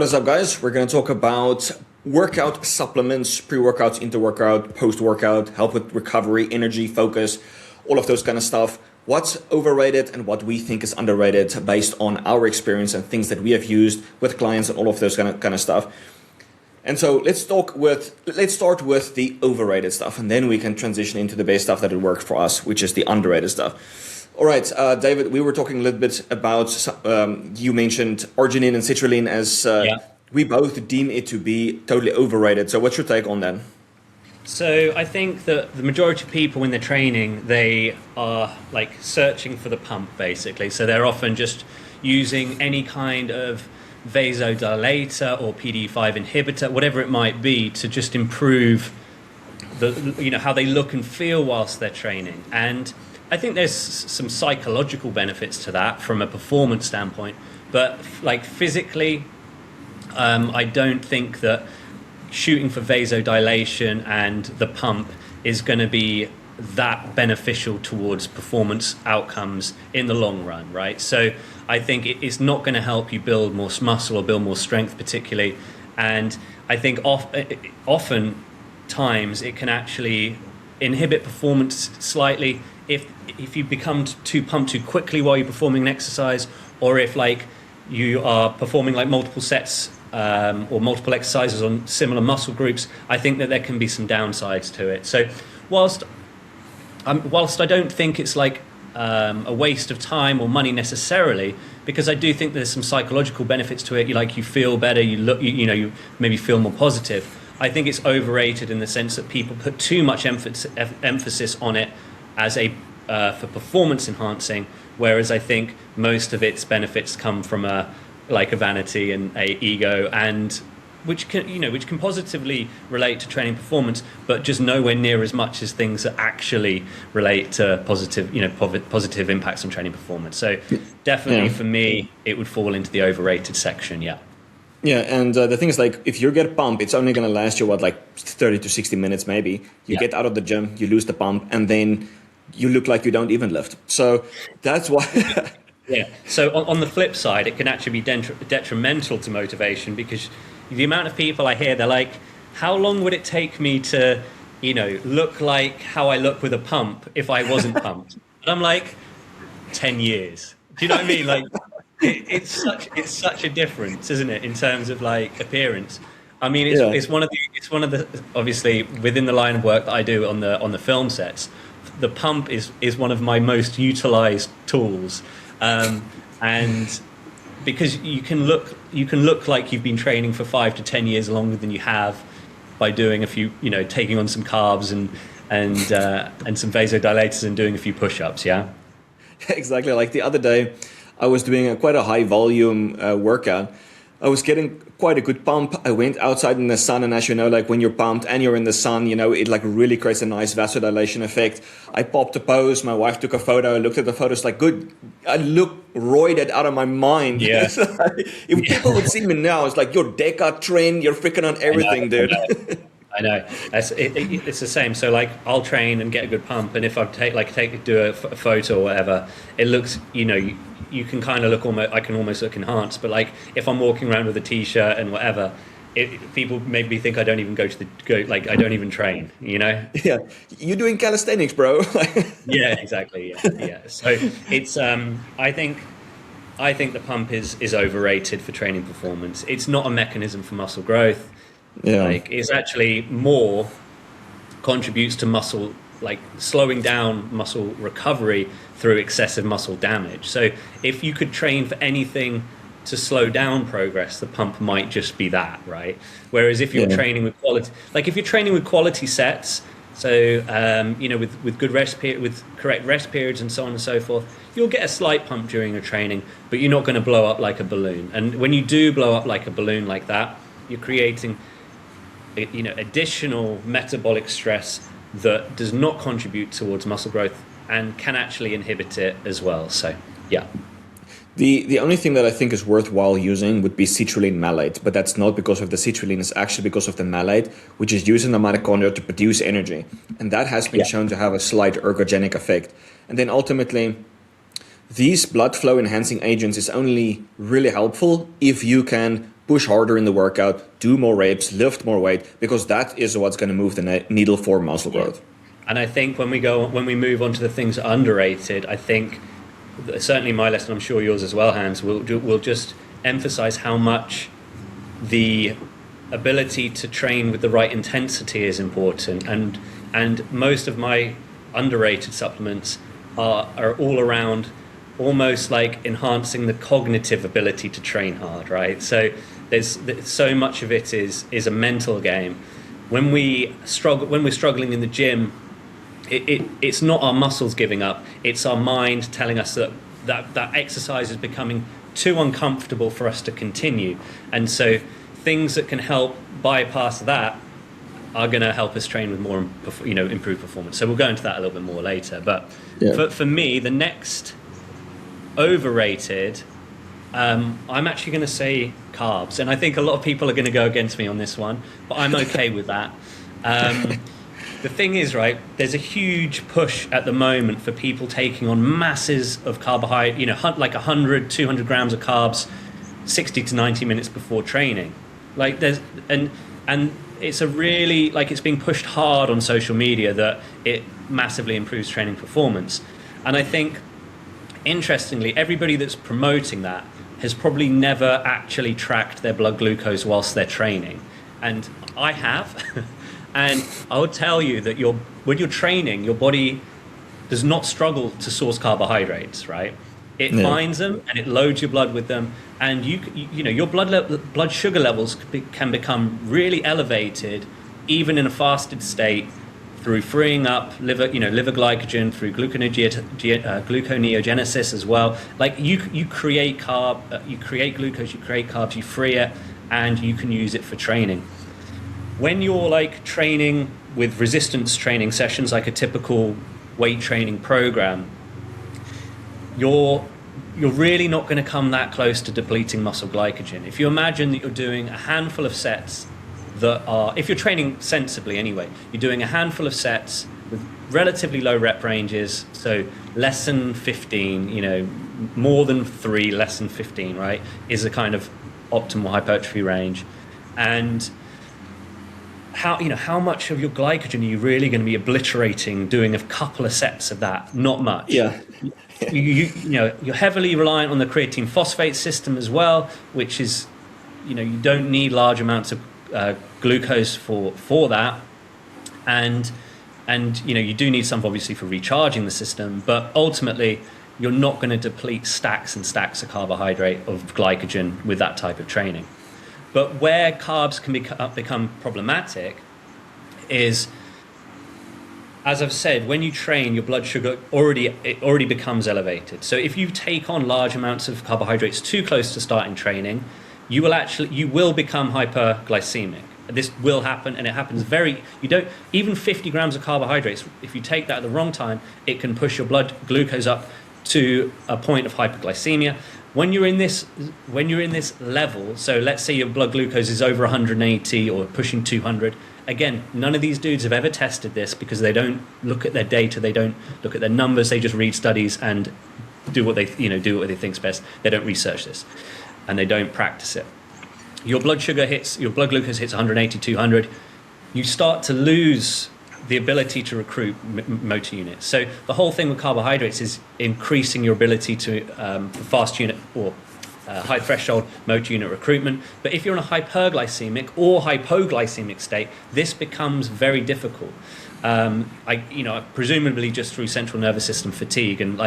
What is up, guys? We're going to talk about workout supplements, pre-workouts, inter-workout, post-workout, help with recovery, energy, focus, all of those kind of stuff. What's overrated and what we think is underrated based on our experience and things that we have used with clients and all of those kind of stuff. And so let's start with the overrated stuff, and then we can transition into the best stuff that it worked for us, which is the underrated stuff. All right, David, we were talking a little bit about, you mentioned arginine and citrulline as we both deem it to be totally overrated. So what's your take on that? So I think that the majority of people when they're training, they are like searching for the pump basically. So they're often just using any kind of vasodilator or PDE5 inhibitor, whatever it might be, to just improve how they look and feel whilst they're training. And I think there's some psychological benefits to that from a performance standpoint, but like physically, I don't think that shooting for vasodilation and the pump is going to be that beneficial towards performance outcomes in the long run, right? So I think it's not going to help you build more muscle or build more strength particularly. And I think often times it can actually inhibit performance slightly if you become too pumped too quickly while you're performing an exercise, or if like you are performing like multiple sets or multiple exercises on similar muscle groups. I think that there can be some downsides to it. So whilst I don't think it's like a waste of time or money necessarily, because I do think there's some psychological benefits to it. You feel better, you maybe feel more positive. I think it's overrated in the sense that people put too much emphasis on it as for performance enhancing, whereas I think most of its benefits come from a vanity and a ego, and which can positively relate to training performance, but just nowhere near as much as things that actually relate to positive impacts on training performance. So definitely for me, it would fall into the overrated section. Yeah. Yeah, and the thing is, like, if you get a pump, it's only going to last you, 30 to 60 minutes maybe. You get out of the gym, you lose the pump, and then you look like you don't even lift. So that's why... Yeah. So on the flip side, it can actually be detrimental to motivation, because the amount of people I hear, they're like, how long would it take me to, look like how I look with a pump if I wasn't pumped? And I'm like, 10 years. Do you know what I mean? Like, it's such a difference, isn't it, in terms of like appearance? I mean, it's one of the obviously within the line of work that I do on the film sets, the pump is one of my most utilized tools. And because you can look like you've been training for 5 to 10 years longer than you have by doing a few, taking on some carbs and some vasodilators and doing a few push-ups. Yeah, exactly. Like the other day, I was doing quite a high volume workout. I was getting quite a good pump. I went outside in the sun, and as you know, like when you're pumped and you're in the sun, it like really creates a nice vasodilation effect. I popped a pose. My wife took a photo. I looked at the photos, like, good. I look roided out of my mind. Yeah. If people would see me now, it's like, you're Deca trend. You're freaking on everything, dude. I know. It's the same. So like, I'll train and get a good pump, and if I do a photo or whatever, it looks, you can kind of look I can almost look enhanced. But like, if I'm walking around with a t-shirt and whatever, people maybe think I don't even I don't even train. Yeah, you're doing calisthenics, bro. Yeah, exactly. Yeah. So it's I think the pump is overrated for training performance. It's not a mechanism for muscle growth. Yeah, like it's actually more contributes to muscle, like slowing down muscle recovery through excessive muscle damage. So if you could train for anything to slow down progress, the pump might just be that, right? Whereas if you're training with quality, like if you're training with quality sets, so with good rest period, with correct rest periods and so on and so forth, you'll get a slight pump during your training, but you're not going to blow up like a balloon. And when you do blow up like a balloon like that, you're creating additional metabolic stress that does not contribute towards muscle growth and can actually inhibit it as well. So yeah. The only thing that I think is worthwhile using would be citrulline malate, but that's not because of the citrulline, it's actually because of the malate, which is used in the mitochondria to produce energy. And that has been shown to have a slight ergogenic effect. And then ultimately, these blood flow enhancing agents is only really helpful if you can push harder in the workout, do more reps, lift more weight, because that is what's going to move the needle for muscle growth. And I think when we move on to the things underrated, I think certainly my lesson, I'm sure yours as well, Hans, will just emphasize how much the ability to train with the right intensity is important. And most of my underrated supplements are all around almost like enhancing the cognitive ability to train hard, right? So there's so much of it is a mental game. When we're struggling in the gym, it's not our muscles giving up, it's our mind telling us that exercise is becoming too uncomfortable for us to continue. And so things that can help bypass that are going to help us train with more, improved performance. So we'll go into that a little bit more later. But for me, the next overrated, I'm actually going to say carbs. And I think a lot of people are going to go against me on this one, but I'm okay with that. The thing is, right, there's a huge push at the moment for people taking on masses of carbohydrate, like 100, 200 grams of carbs, 60 to 90 minutes before training. Like and it's a really, like, it's being pushed hard on social media that it massively improves training performance. And I think, interestingly, everybody that's promoting that has probably never actually tracked their blood glucose whilst they're training. And I have. And I would tell you that when you're training, your body does not struggle to source carbohydrates, right? It finds them and it loads your blood with them, and your blood sugar levels can become really elevated, even in a fasted state, through freeing up liver glycogen, through gluconeogenesis as well. Like you create you create glucose, you create carbs, you free it, and you can use it for training. When you're like training with resistance training sessions, like a typical weight training program, you're really not going to come that close to depleting muscle glycogen. If you imagine that you're doing a handful of sets that are, if you're training sensibly anyway, you're doing a handful of sets with relatively low rep ranges, so less than 15, more than 3, less than 15, right, is a kind of optimal hypertrophy range. And how much of your glycogen are you really going to be obliterating doing a couple of sets of that? Not much. Yeah. You're heavily reliant on the creatine phosphate system as well, which is, you don't need large amounts of glucose for that, and you do need some obviously for recharging the system, but ultimately you're not going to deplete stacks and stacks of carbohydrate of glycogen with that type of training. But where carbs can become problematic is, as I've said, when you train, your blood sugar already becomes elevated. So if you take on large amounts of carbohydrates too close to starting training, you will become hyperglycemic. This will happen, and it happens even 50 grams of carbohydrates, if you take that at the wrong time, it can push your blood glucose up to a point of hyperglycemia. When you're in this level, so let's say your blood glucose is over 180 or pushing 200. Again, none of these dudes have ever tested this because they don't look at their data, they don't look at their numbers, they just read studies and do what they think's best. They don't research this, and they don't practice it. Your blood glucose hits 180, 200. You start to lose the ability to recruit motor units. So the whole thing with carbohydrates is increasing your ability to for fast unit or high threshold motor unit recruitment. But if you're in a hyperglycemic or hypoglycemic state, this becomes very difficult. Presumably just through central nervous system fatigue and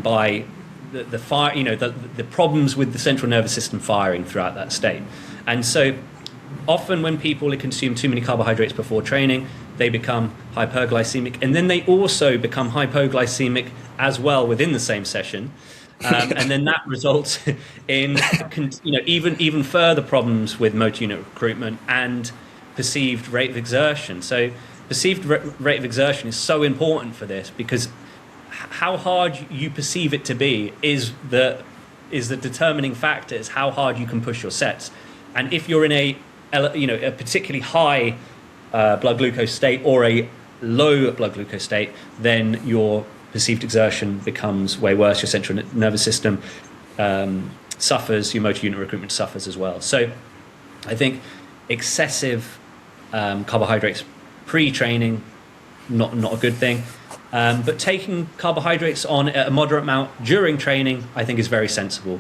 by the fire, the problems with the central nervous system firing throughout that state. And so often when people consume too many carbohydrates before training, they become hyperglycemic, and then they also become hypoglycemic as well within the same session. And then that results in even further problems with motor unit recruitment and perceived rate of exertion. So perceived rate of exertion is so important for this, because how hard you perceive it to be is the determining factor, is how hard you can push your sets. And if you're in a particularly high blood glucose state or a low blood glucose state, then your perceived exertion becomes way worse. Your central nervous system suffers, your motor unit recruitment suffers as well. So I think excessive carbohydrates pre-training, not a good thing. But taking carbohydrates on at a moderate amount during training, I think, is very sensible.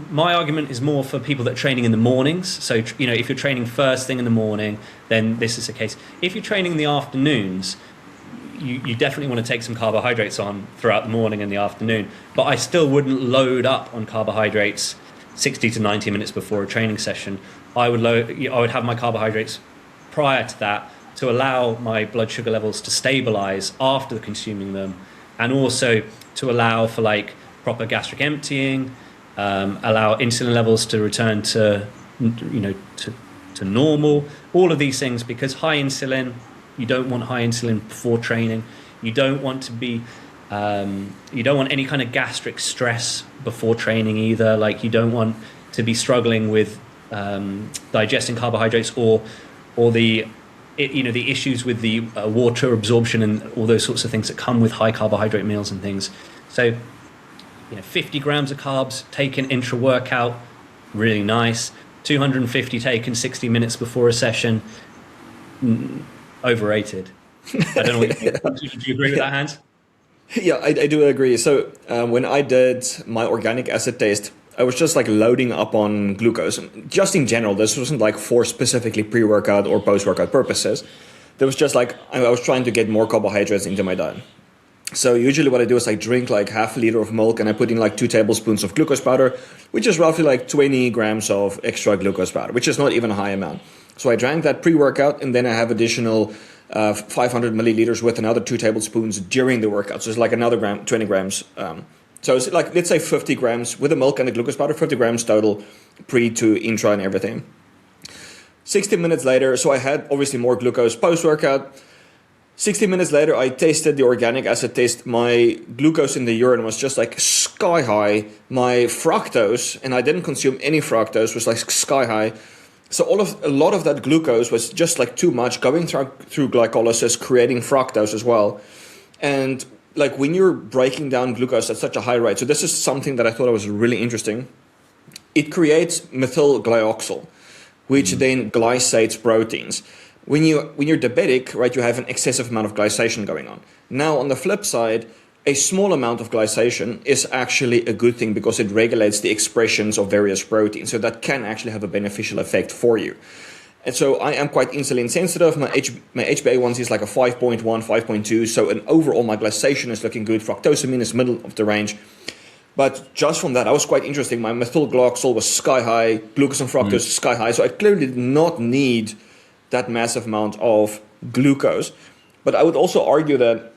My argument is more for people that are training in the mornings. So, if you're training first thing in the morning, then this is the case. If you're training in the afternoons, you definitely want to take some carbohydrates on throughout the morning and the afternoon. But I still wouldn't load up on carbohydrates 60 to 90 minutes before a training session. I would have my carbohydrates prior to that to allow my blood sugar levels to stabilize after consuming them, and also to allow for proper gastric emptying, allow insulin levels to return to normal. All of these things, because high insulin, you don't want high insulin before training. You don't want to be, you don't want any kind of gastric stress before training either. You don't want to be struggling with digesting carbohydrates or the issues with the water absorption and all those sorts of things that come with high carbohydrate meals and things. So, 50 grams of carbs taken intra-workout, really nice. 250 taken 60 minutes before a session, overrated. I don't know what you think. Do you agree with that, Hans? Yeah, I do agree. So when I did my organic acid test, I was just loading up on glucose. Just in general, this wasn't for specifically pre-workout or post-workout purposes. There was just I was trying to get more carbohydrates into my diet. So usually what I do is I drink half a liter of milk and I put in 2 tablespoons of glucose powder, which is roughly 20 grams of extra glucose powder, which is not even a high amount. So I drank that pre-workout, and then I have additional 500 milliliters with another 2 tablespoons during the workout. So it's another 20 grams. So it's let's say 50 grams with the milk and the glucose powder, 50 grams total pre to intra and everything. 60 minutes later, so I had obviously more glucose post-workout. 60 minutes later, I tasted the organic acid test. My glucose in the urine was just sky high. My fructose, and I didn't consume any fructose, was sky high. So a lot of that glucose was just too much going through glycolysis, creating fructose as well. And when you're breaking down glucose at such a high rate, so this is something that I thought was really interesting. It creates methylglyoxal, which then glycates proteins. When you're diabetic, right, you have an excessive amount of glycation going on. Now, on the flip side, a small amount of glycation is actually a good thing because it regulates the expressions of various proteins. So that can actually have a beneficial effect for you. And so I am quite insulin sensitive. My HbA1c is a 5.1, 5.2. So overall, my glycation is looking good. Fructosamine is middle of the range. But just from that, I was quite interesting. My methylglyoxal was sky high. Glucose and fructose sky high. So I clearly did not need that massive amount of glucose. But I would also argue that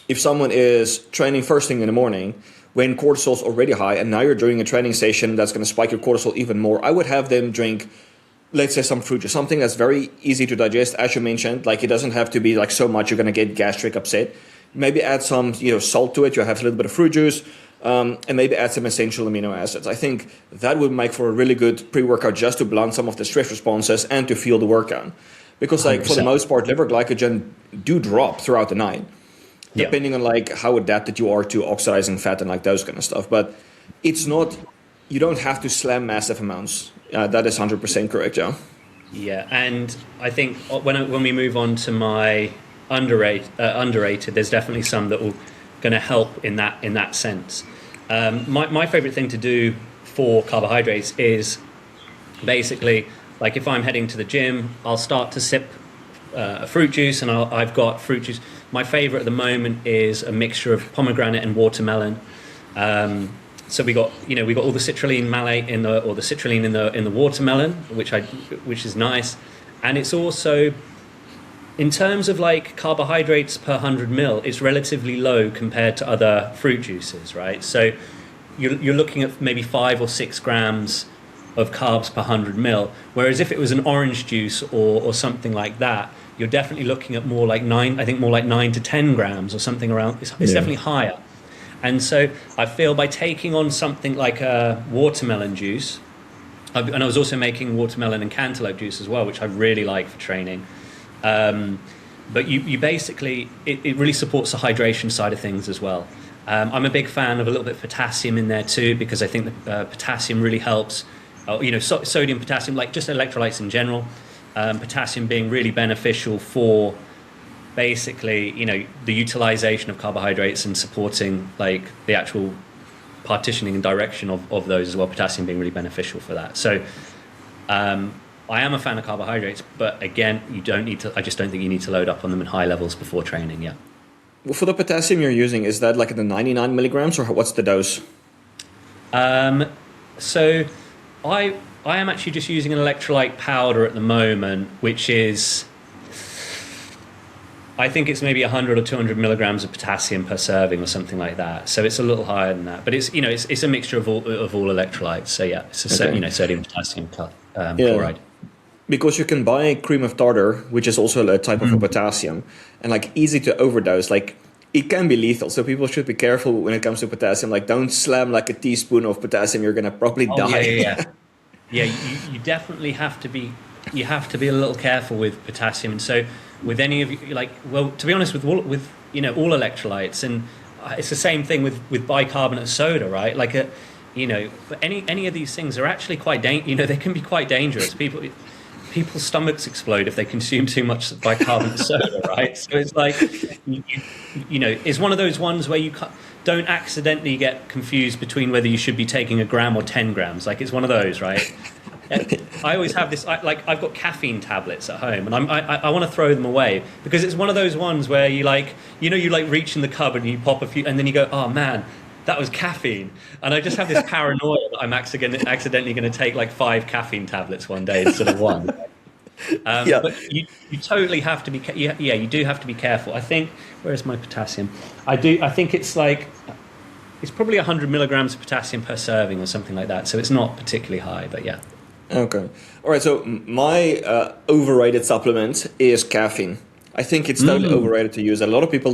if someone is training first thing in the morning, when cortisol is already high, and now you're doing a training session that's going to spike your cortisol even more, I would have them drink, let's say, some fruit juice, something that's very easy to digest, as you mentioned. It doesn't have to be so much you're going to get gastric upset. Maybe add some salt to it. You have a little bit of fruit juice, and maybe add some essential amino acids. I think that would make for a really good pre-workout, just to blunt some of the stress responses and to fuel the workout. Because for the most part, liver glycogen do drop throughout the night, depending on how adapted you are to oxidizing fat and those kind of stuff. But it's not, you don't have to slam massive amounts. That is 100% correct, yeah. Yeah, and I think when we move on to my underrated, there's definitely some that will going to help in that sense. My favorite thing to do for carbohydrates is basically if I'm heading to the gym, I'll start to sip a fruit juice, and I've got fruit juice. My favorite at the moment is a mixture of pomegranate and watermelon. So we got all the citrulline malate in the citrulline in the watermelon, which is nice, and it's also, in terms of carbohydrates per 100 ml, it's relatively low compared to other fruit juices, right? So you're looking at maybe 5 or 6 grams of carbs per 100 ml, whereas if it was an orange juice or something like that, you're definitely looking at more like 9 to 10 grams or something around. It's definitely higher. And so I feel by taking on something like a watermelon juice, and I was also making watermelon and cantaloupe juice as well, which I really like for training. But you basically, it really supports the hydration side of things as well. I'm a big fan of a little bit of potassium in there too, because I think that potassium really helps. Sodium, potassium, like just electrolytes in general. Potassium being really beneficial for basically, the utilization of carbohydrates and supporting like the actual partitioning and direction of those as well. Potassium being really beneficial for that. So I am a fan of carbohydrates, but again, I just don't think you need to load up on them in high levels before training. Yeah. Well, for the potassium you're using, is that like the 99 milligrams or what's the dose? So I am actually just using an electrolyte powder at the moment, which is, I think it's maybe 100 or 200 milligrams of potassium per serving or something like that. So it's a little higher than that, but it's a mixture of all electrolytes. So yeah, it's sodium, potassium, chloride. Because you can buy cream of tartar, which is also a type of a potassium, and like easy to overdose. Like it can be lethal, so people should be careful when it comes to potassium. Like don't slam like a teaspoon of potassium; you're gonna probably die. Yeah. You definitely have to be. You have to be a little careful with potassium, and so with any of you, to be honest, with all electrolytes, and it's the same thing with bicarbonate soda, right? But any of these things are actually quite they can be quite dangerous. People's stomachs explode if they consume too much bicarbonate soda, right? So it's like, it's one of those ones where you don't accidentally get confused between whether you should be taking a gram or 10 grams. Like it's one of those, right? I always have this, I've got caffeine tablets at home, and I want to throw them away because it's one of those ones where you reach in the cupboard and you pop a few, and then you go, oh man, that was caffeine. And I just have this paranoia that I'm accidentally going to take like 5 caffeine tablets one day instead of one. But you totally have to be, you do have to be careful. I think, where's my potassium? I think it's probably 100 milligrams of potassium per serving or something like that. So it's not particularly high, but yeah. Okay. All right. So my overrated supplement is caffeine. I think it's totally overrated to use. A lot of people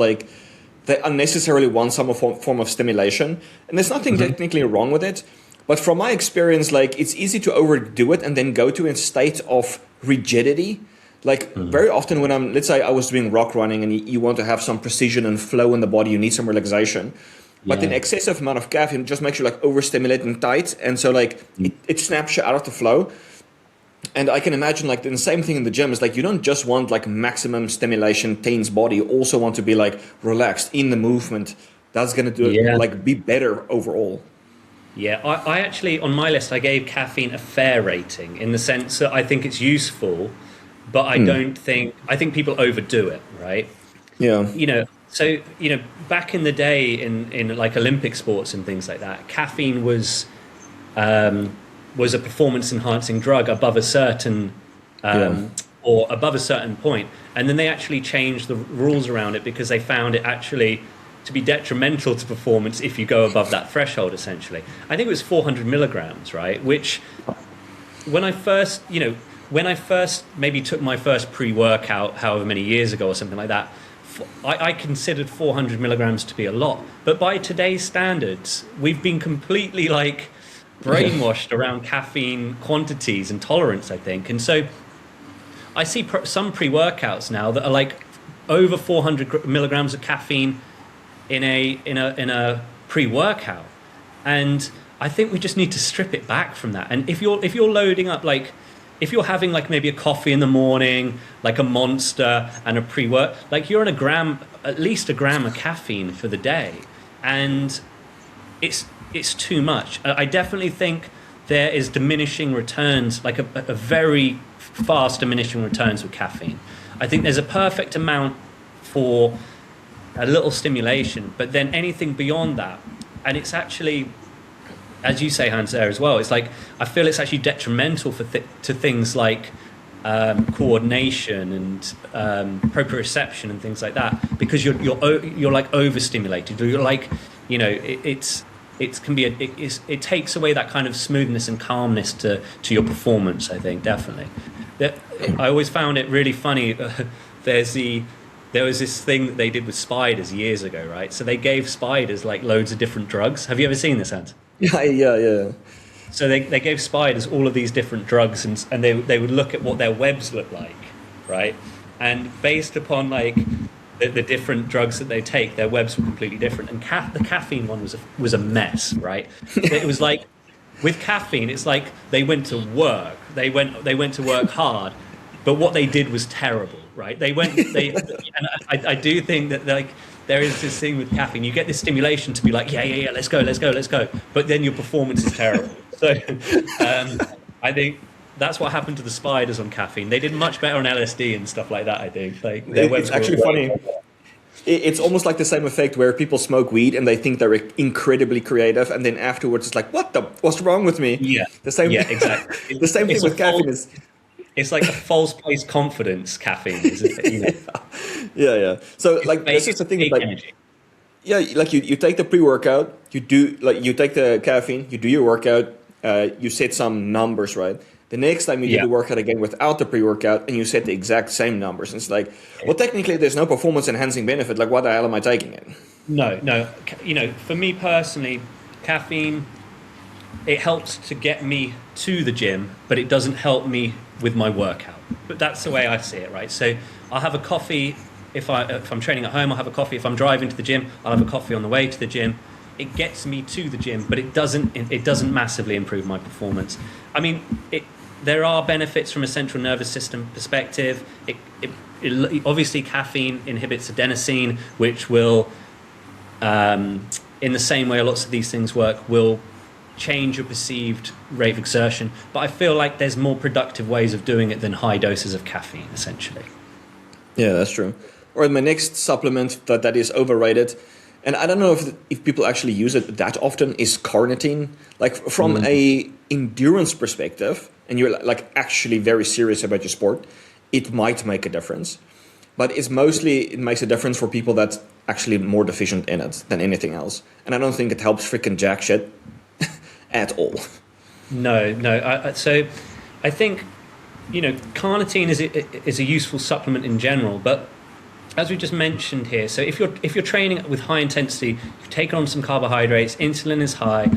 they unnecessarily want some form of stimulation, and there's nothing technically wrong with it. But from my experience, it's easy to overdo it and then go to a state of rigidity. Very often when let's say I was doing rock running and you want to have some precision and flow in the body, you need some relaxation. But an excessive amount of caffeine just makes you overstimulated and tight, and so it snaps you out of the flow. And I can imagine the same thing in the gym is you don't just want maximum stimulation, tense body. You also want to be relaxed in the movement. That's going to do it be better overall. Yeah, I actually, on my list, I gave caffeine a fair rating in the sense that I think it's useful, but I think people overdo it, right? Yeah. So, back in the day in Olympic sports and things like that, caffeine was a performance enhancing drug above a certain or above a certain point. And then they actually changed the rules around it because they found it actually to be detrimental to performance if you go above that threshold, essentially. I think it was 400 milligrams, right? Which when I first maybe took my first pre-workout however many years ago or something like that, I considered 400 milligrams to be a lot. But by today's standards, we've been completely brainwashed around caffeine quantities and tolerance, I think. And so I see some pre-workouts now that are over 400 milligrams of caffeine in a pre-workout, and I think we just need to strip it back from that. And if you're loading up, if you're having maybe a coffee in the morning, a Monster and a pre-work, you're on at least a gram of caffeine for the day, and it's too much. I definitely think there is diminishing returns, a very fast diminishing returns with caffeine. I think there's a perfect amount for a little stimulation, but then anything beyond that, and it's actually, as you say, Hans, there as well, it's I feel it's actually detrimental to things like coordination and proprioception and things like that, because you're overstimulated. It takes away that kind of smoothness and calmness to your performance. I think definitely. I always found it really funny. There was this thing that they did with spiders years ago, right? So they gave spiders loads of different drugs. Have you ever seen this, Hans? Yeah. So they gave spiders all of these different drugs, and they would look at what their webs look like, right? And based upon the different drugs that they take, their webs were completely different. And the caffeine one was a mess, right? It was like with caffeine, it's like they went to work. They went to work hard, but what they did was terrible, right? And I do think that like there is this thing with caffeine. You get this stimulation to be like, yeah, let's go, but then your performance is terrible. So I think that's what happened to the spiders on caffeine. They did much better on LSD and stuff like that. I think like it's actually funny. It's almost like the same effect where people smoke weed and they think they're incredibly creative, and then afterwards it's like, what's wrong with me? Yeah, exactly. The same thing with caffeine is. It's like a false place confidence caffeine, isn't it? You know? Yeah. So like this is the thing, like energy. Yeah, like you take the pre-workout, you take the caffeine, you do your workout, you set some numbers, right? The next time you do the workout again without the pre-workout, and you set the exact same numbers. And it's like, well, technically there's no performance enhancing benefit. Like, why the hell am I taking it? No. You know, for me personally, caffeine, it helps to get me to the gym, but it doesn't help me with my workout. But that's the way I see it, right? So I'll have a coffee if I'm training at home. I'll have a coffee if I'm driving to the gym. I'll have a coffee on the way to the gym. It gets me to the gym, but it doesn't massively improve my performance. I mean, there are benefits from a central nervous system perspective. Obviously, caffeine inhibits adenosine, which will, in the same way lots of these things work, will change your perceived rate of exertion. But I feel like there's more productive ways of doing it than high doses of caffeine, essentially. Yeah, that's true. All right, my next supplement that is overrated, and I don't know if people actually use it that often, is carnitine. Like from a endurance perspective, and you're like actually very serious about your sport, it might make a difference. But it makes a difference for people that's actually more deficient in it than anything else. And I don't think it helps freaking jack shit at all. No. So I think, you know, carnitine is a useful supplement in general, but as we just mentioned here, so if you're training with high intensity, you've taken on some carbohydrates, insulin is high,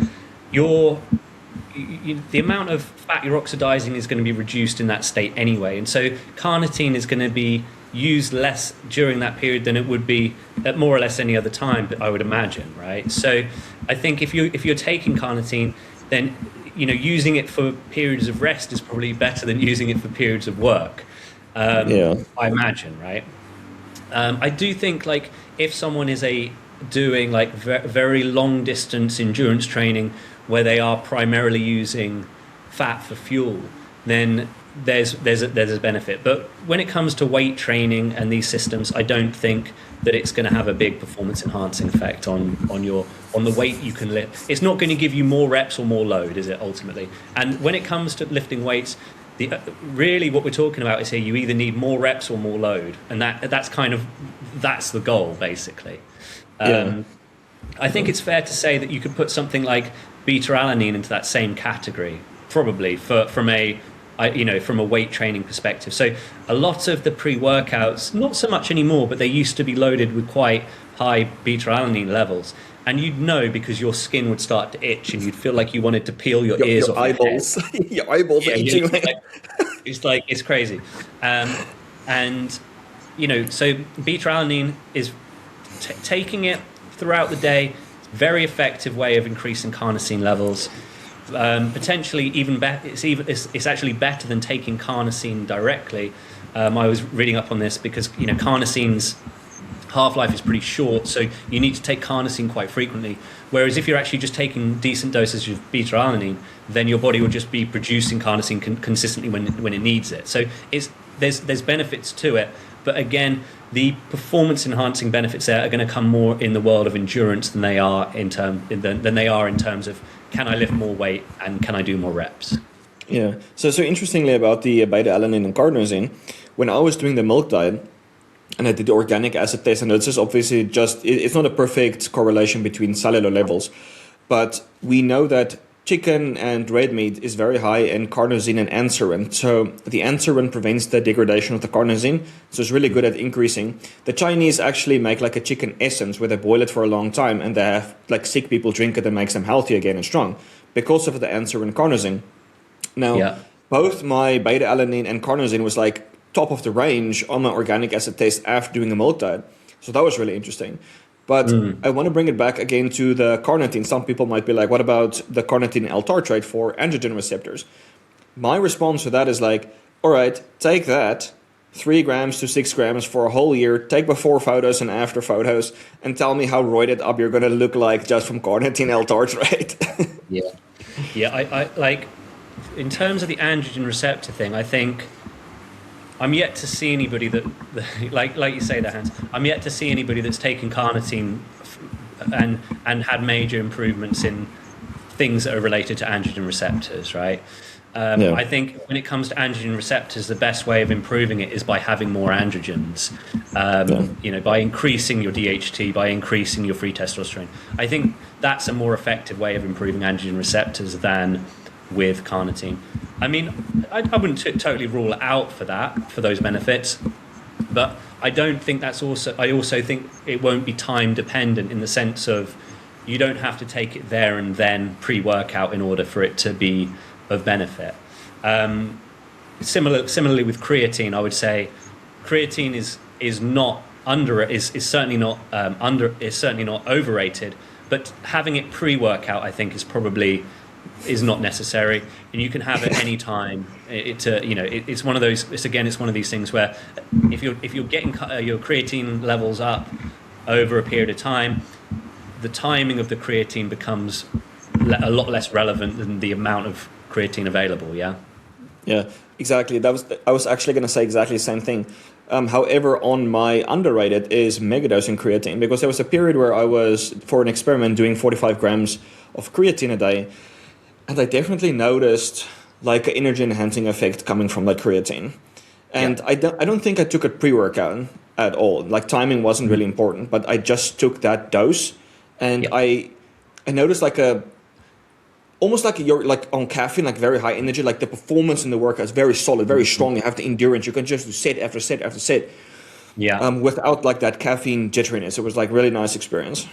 the amount of fat you're oxidizing is going to be reduced in that state anyway, and so carnitine is going to be used less during that period than it would be at more or less any other time, I would imagine, right? So I think if you're taking carnitine, then you know using it for periods of rest is probably better than using it for periods of work. I imagine, right? I do think like if someone is doing like very long distance endurance training where they are primarily using fat for fuel, then there's a benefit. But when it comes to weight training and these systems, I don't think that it's going to have a big performance enhancing effect on the weight you can lift. It's not going to give you more reps or more load, is it, ultimately? And when it comes to lifting weights, really what we're talking about is here you either need more reps or more load, and that's the goal basically. I think it's fair to say that you could put something like beta-alanine into that same category, probably from a weight training perspective. So a lot of the pre-workouts, not so much anymore, but they used to be loaded with quite high beta-alanine levels. And you'd know because your skin would start to itch and you'd feel like you wanted to peel your ears off eyeballs. Your eyeballs are itching. It's crazy. And, you know, so beta-alanine is taking it throughout the day. It's a very effective way of increasing carnosine levels. Potentially even better. It's actually better than taking carnosine directly. I was reading up on this because, you know, carnosine's half-life is pretty short, so you need to take carnosine quite frequently. Whereas if you're actually just taking decent doses of beta-alanine, then your body will just be producing carnosine consistently when it needs it. So there's benefits to it, but again, the performance-enhancing benefits there are going to come more in the world of endurance than they are in terms of can I lift more weight and can I do more reps. Yeah. So interestingly about the beta-alanine and carnosine, when I was doing the milk diet, and I did the organic acid test, and it's just obviously it's not a perfect correlation between cellular levels, but we know that chicken and red meat is very high in carnosine and anserin. So the anserin prevents the degradation of the carnosine, so it's really good at increasing. The Chinese actually make like a chicken essence where they boil it for a long time, and they have like sick people drink it and makes them healthy again and strong because of the anserin carnosine. Now, both my beta-alanine and carnosine was like top of the range on my organic acid test after doing a milk diet. So that was really interesting. But I want to bring it back again to the carnitine. Some people might be like, what about the carnitine L-tartrate for androgen receptors? My response to that is like, all right, take that, 3 grams to 6 grams for a whole year, take before photos and after photos, and tell me how roided up you're going to look like just from carnitine L-tartrate. Yeah. Yeah, I like, in terms of the androgen receptor thing, I think I'm yet to see anybody that like you say there, Hans, I'm yet to see anybody that's taken carnitine and had major improvements in things that are related to androgen receptors, right? I think when it comes to androgen receptors, the best way of improving it is by having more androgens, by increasing your DHT, by increasing your free testosterone. I think that's a more effective way of improving androgen receptors than with carnitine. I mean, I wouldn't totally rule it out for those benefits, but I don't think I also think it won't be time dependent in the sense of you don't have to take it there and then pre-workout in order for it to be of benefit. Similarly with creatine, I would say creatine is certainly not overrated, but having it pre-workout, I think, is not necessary, and you can have it any time. It's one of those. It's one of these things where if you're getting your creatine levels up over a period of time, the timing of the creatine becomes a lot less relevant than the amount of creatine available. Yeah, exactly. I was actually going to say exactly the same thing. However, on my underrated is megadosing creatine, because there was a period where I was, for an experiment, doing 45 grams of creatine a day, and I definitely noticed like an energy enhancing effect coming from that creatine. And I don't think I took it pre-workout at all. Like timing wasn't really important, but I just took that dose, and I noticed almost like you're like on caffeine, like very high energy, like the performance in the workout is very solid, very strong. You have the endurance. You can just do set after set after set. Yeah. Without like that caffeine jitteriness. It was like really nice experience.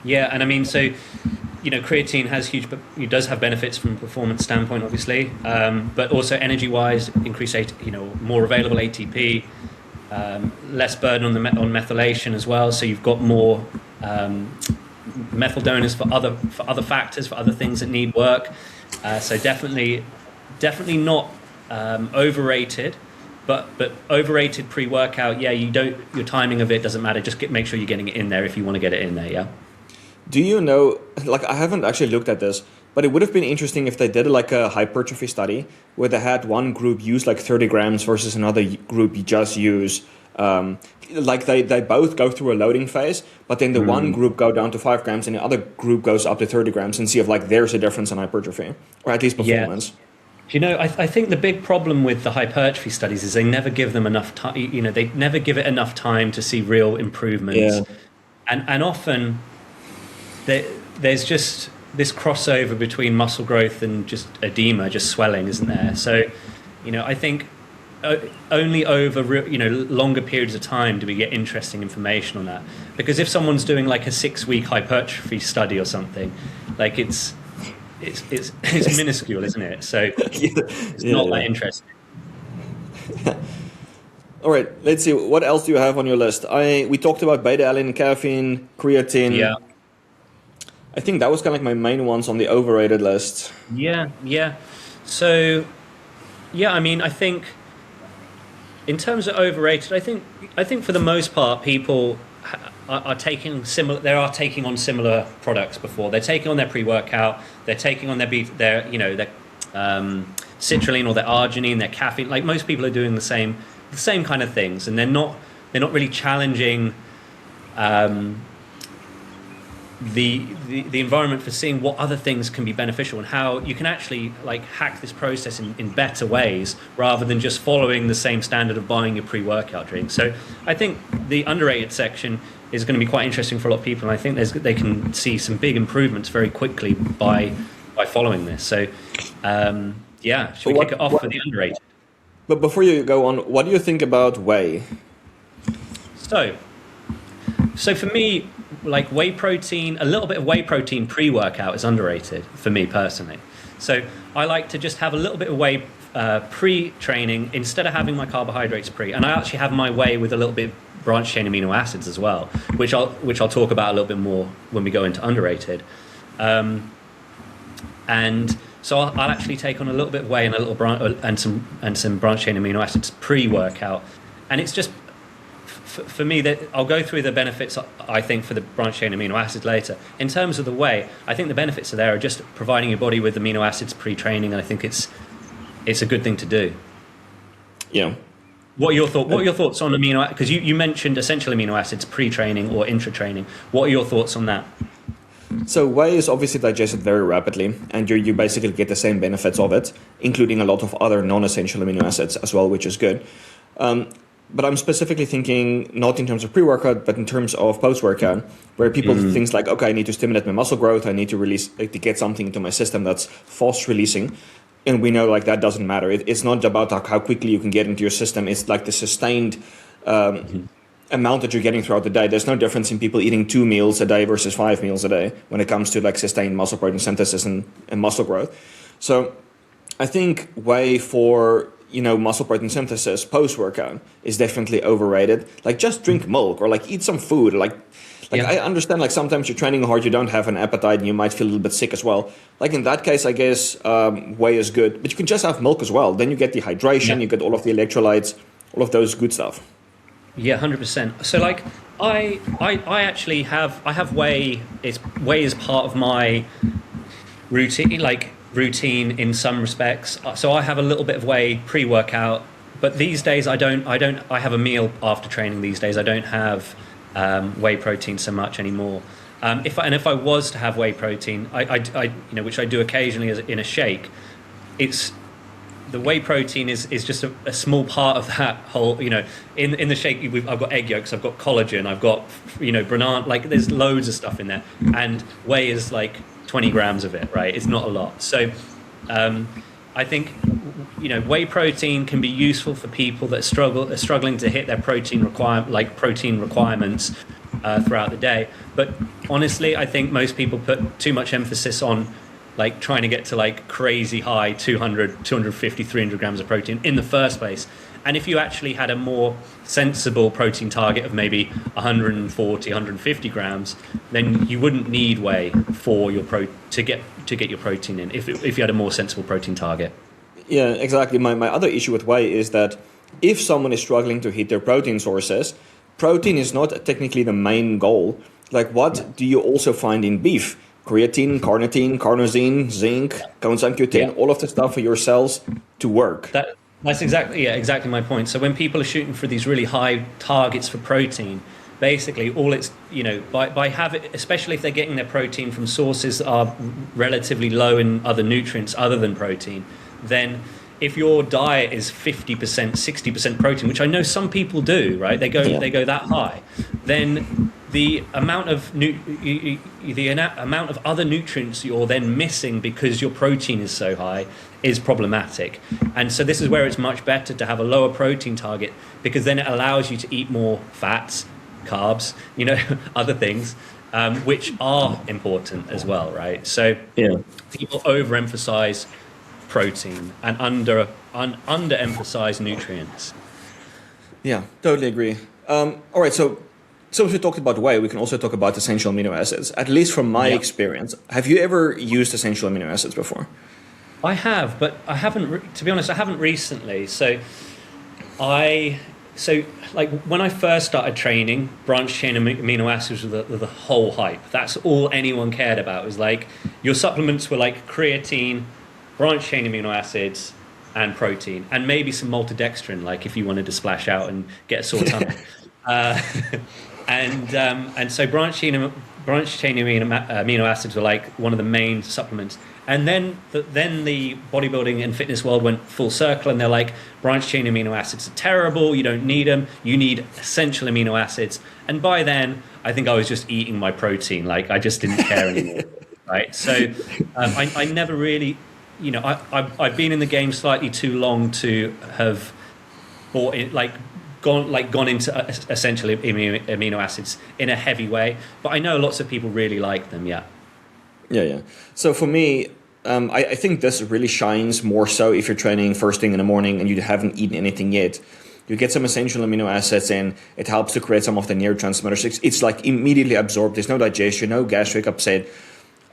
Yeah, and I mean, so creatine does have benefits from a performance standpoint, obviously, but also energy-wise, more available ATP, less burden on methylation as well. So you've got more methyl donors for other factors, for other things that need work. So definitely not overrated, but overrated pre-workout. Yeah, your timing of it doesn't matter. Just make sure you're getting it in there if you want to get it in there. Yeah. Do you know, like I haven't actually looked at this, but it would have been interesting if they did like a hypertrophy study where they had one group use like 30 grams versus another group just use, like they both go through a loading phase, but then the one group go down to 5 grams and the other group goes up to 30 grams, and see if like there's a difference in hypertrophy, or at least performance. Yeah. I think the big problem with the hypertrophy studies is they never give them enough time. They never give it enough time to see real improvements, and often there's just this crossover between muscle growth and just edema, just swelling, isn't there? So, I think only over longer periods of time do we get interesting information on that. Because if someone's doing like a 6-week hypertrophy study or something, like it's minuscule, isn't it? So it's not that interesting. All right, let's see. What else do you have on your list? We talked about beta-alanine, caffeine, creatine. Yeah. I think that was kind of like my main ones on the overrated list. Yeah. So, I mean, I think in terms of overrated, I think for the most part, people are taking similar. They are taking on similar products before. They're taking on their pre-workout. They're taking on their citrulline or their arginine, their caffeine. Like most people are doing the same kind of things, and they're not really challenging the environment for seeing what other things can be beneficial and how you can actually like hack this process in better ways rather than just following the same standard of buying your pre-workout drink. So I think the underrated section is going to be quite interesting for a lot of people, and I think they can see some big improvements very quickly by following this. So should we kick it off for the underrated? But before you go on, what do you think about whey? So for me, like whey protein, a little bit of whey protein pre-workout is underrated for me personally. So I like to just have a little bit of whey pre-training instead of having my carbohydrates pre. And I actually have my whey with a little bit of branched chain amino acids as well, which I'll talk about a little bit more when we go into underrated. And so I'll actually take on a little bit of whey and a little and some branched chain amino acids pre-workout, and it's just for me that I'll go through the benefits I think for the branched chain amino acids later. In terms of the whey, I think the benefits are there are just providing your body with amino acids pre-training, and I think it's a good thing to do. Yeah. What are your thoughts on amino? Because you mentioned essential amino acids pre-training or intra-training. What are your thoughts on that? So whey is obviously digested very rapidly, and you basically get the same benefits of it, including a lot of other non-essential amino acids as well, which is good. But I'm specifically thinking not in terms of pre-workout, but in terms of post-workout, where people think like, okay, I need to stimulate my muscle growth, I need to release, like, to get something into my system that's fast releasing. And we know like that doesn't matter. It's not about how quickly you can get into your system. It's like the sustained amount that you're getting throughout the day. There's no difference in people eating 2 meals a day versus 5 meals a day when it comes to like sustained muscle protein synthesis and muscle growth. So I think whey for muscle protein synthesis post-workout is definitely overrated. Like just drink milk or like eat some food. Like I understand like sometimes you're training hard, you don't have an appetite and you might feel a little bit sick as well. Like in that case, I guess whey is good, but you can just have milk as well. Then you get the hydration, you get all of the electrolytes, all of those good stuff. Yeah, 100%. So like I actually have whey. Whey is part of my routine in some respects. So I have a little bit of whey pre-workout, but these days I have a meal after training these days. I don't have whey protein so much anymore. If I was to have whey protein, I which I do occasionally in a shake, the whey protein is just a small part of that whole, in the shake, I've got egg yolks, I've got collagen, I've got, banana, like there's loads of stuff in there. And whey is like 20 grams of it, right? It's not a lot. So I think, whey protein can be useful for people that are struggling to hit their protein requirements throughout the day. But honestly, I think most people put too much emphasis on like trying to get to like crazy high 200, 250, 300 grams of protein in the first place. And if you actually had a more sensible protein target of maybe 140, 150 grams, then you wouldn't need whey for your to get your protein in if you had a more sensible protein target. Yeah, exactly. My other issue with whey is that if someone is struggling to hit their protein sources, protein is not technically the main goal. Like what do you also find in beef? Creatine, carnitine, carnosine, zinc, coenzyme Q10, all of the stuff for your cells to work. That's exactly my point. So when people are shooting for these really high targets for protein, basically all it's, by having, especially if they're getting their protein from sources that are relatively low in other nutrients other than protein, then if your diet is 50%, 60% protein, which I know some people do, right? They go that high, then the amount of amount of other nutrients you're then missing because your protein is so high is problematic. And so this is where it's much better to have a lower protein target, because then it allows you to eat more fats, carbs, other things, which are important as well, right? So people overemphasize protein and underemphasize nutrients. Yeah, totally agree. All right, so if we talked about whey, we can also talk about essential amino acids. At least from my experience, have you ever used essential amino acids before? I have, but I haven't. To be honest, I haven't recently. So like when I first started training, branched chain amino acids were the whole hype. That's all anyone cared about. It was like your supplements were like creatine, branched chain amino acids, and protein, and maybe some maltodextrin, like if you wanted to splash out and get a sore tummy. And so branched chain amino acids were like one of the main supplements. And then the bodybuilding and fitness world went full circle, and they're like, branched chain amino acids are terrible. You don't need them. You need essential amino acids. And by then, I think I was just eating my protein. Like I just didn't care anymore, right? So I never really, I've been in the game slightly too long to have bought it, gone into essential amino acids in a heavy way. But I know lots of people really like them. Yeah. So for me, I think this really shines more so if you're training first thing in the morning and you haven't eaten anything yet. You get some essential amino acids in. It helps to create some of the neurotransmitters. It's like immediately absorbed. There's no digestion, no gastric upset.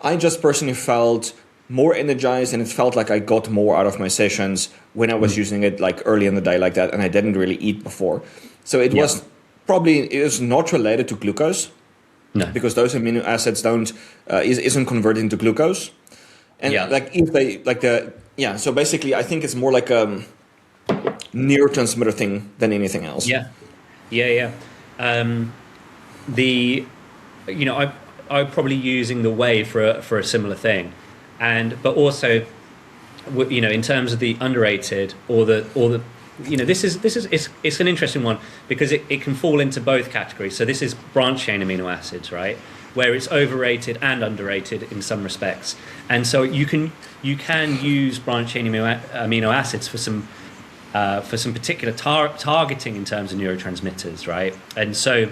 I just personally felt more energized, and it felt like I got more out of my sessions when I was using it like early in the day like that, and I didn't really eat before. So it was not related to glucose, because those amino acids isn't converted into glucose. And so basically I think it's more like a neurotransmitter thing than anything else. I'm probably using the whey for a similar thing, but also, in terms of the underrated or the it's an interesting one, because it can fall into both categories. So this is branched chain amino acids, right, where it's overrated and underrated in some respects. And so you can use branched chain amino acids for some particular targeting in terms of neurotransmitters, right? And so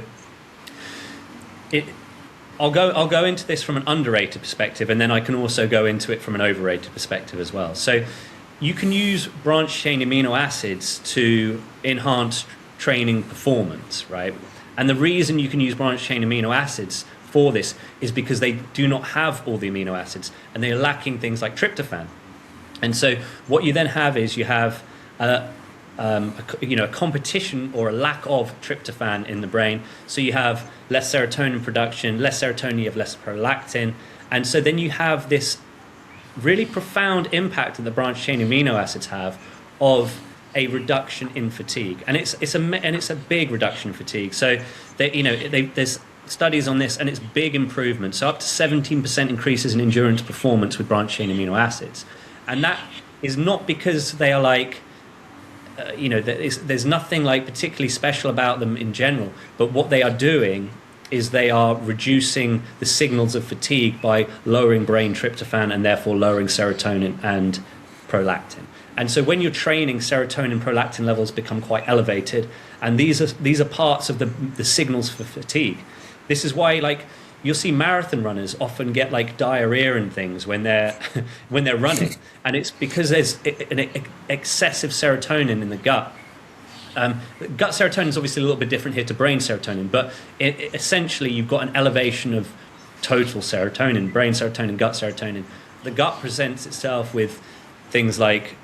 I'll go into this from an underrated perspective, and then I can also go into it from an overrated perspective as well. So you can use branched chain amino acids to enhance training performance, right? And the reason you can use branched chain amino acids for this is because they do not have all the amino acids, and they're lacking things like tryptophan. And so what you then have is you have a competition or a lack of tryptophan in the brain. So you have less serotonin production, less serotonin, you have less prolactin. And so then you have this really profound impact that the branched chain amino acids have of a reduction in fatigue. And it's a big reduction in fatigue. So there's studies on this, and it's big improvement. So up to 17% increases in endurance performance with branched chain amino acids. And that is not because they are like, there's nothing like particularly special about them in general, but what they are doing is they are reducing the signals of fatigue by lowering brain tryptophan and therefore lowering serotonin and prolactin. And so when you're training, serotonin and prolactin levels become quite elevated, and these are parts of the signals for fatigue. This is why you'll see marathon runners often get like diarrhea and things when they're running, and it's because there's an excessive serotonin in the gut. Gut serotonin is obviously a little bit different here to brain serotonin, but essentially you've got an elevation of total serotonin, brain serotonin, gut serotonin. The gut presents itself with things like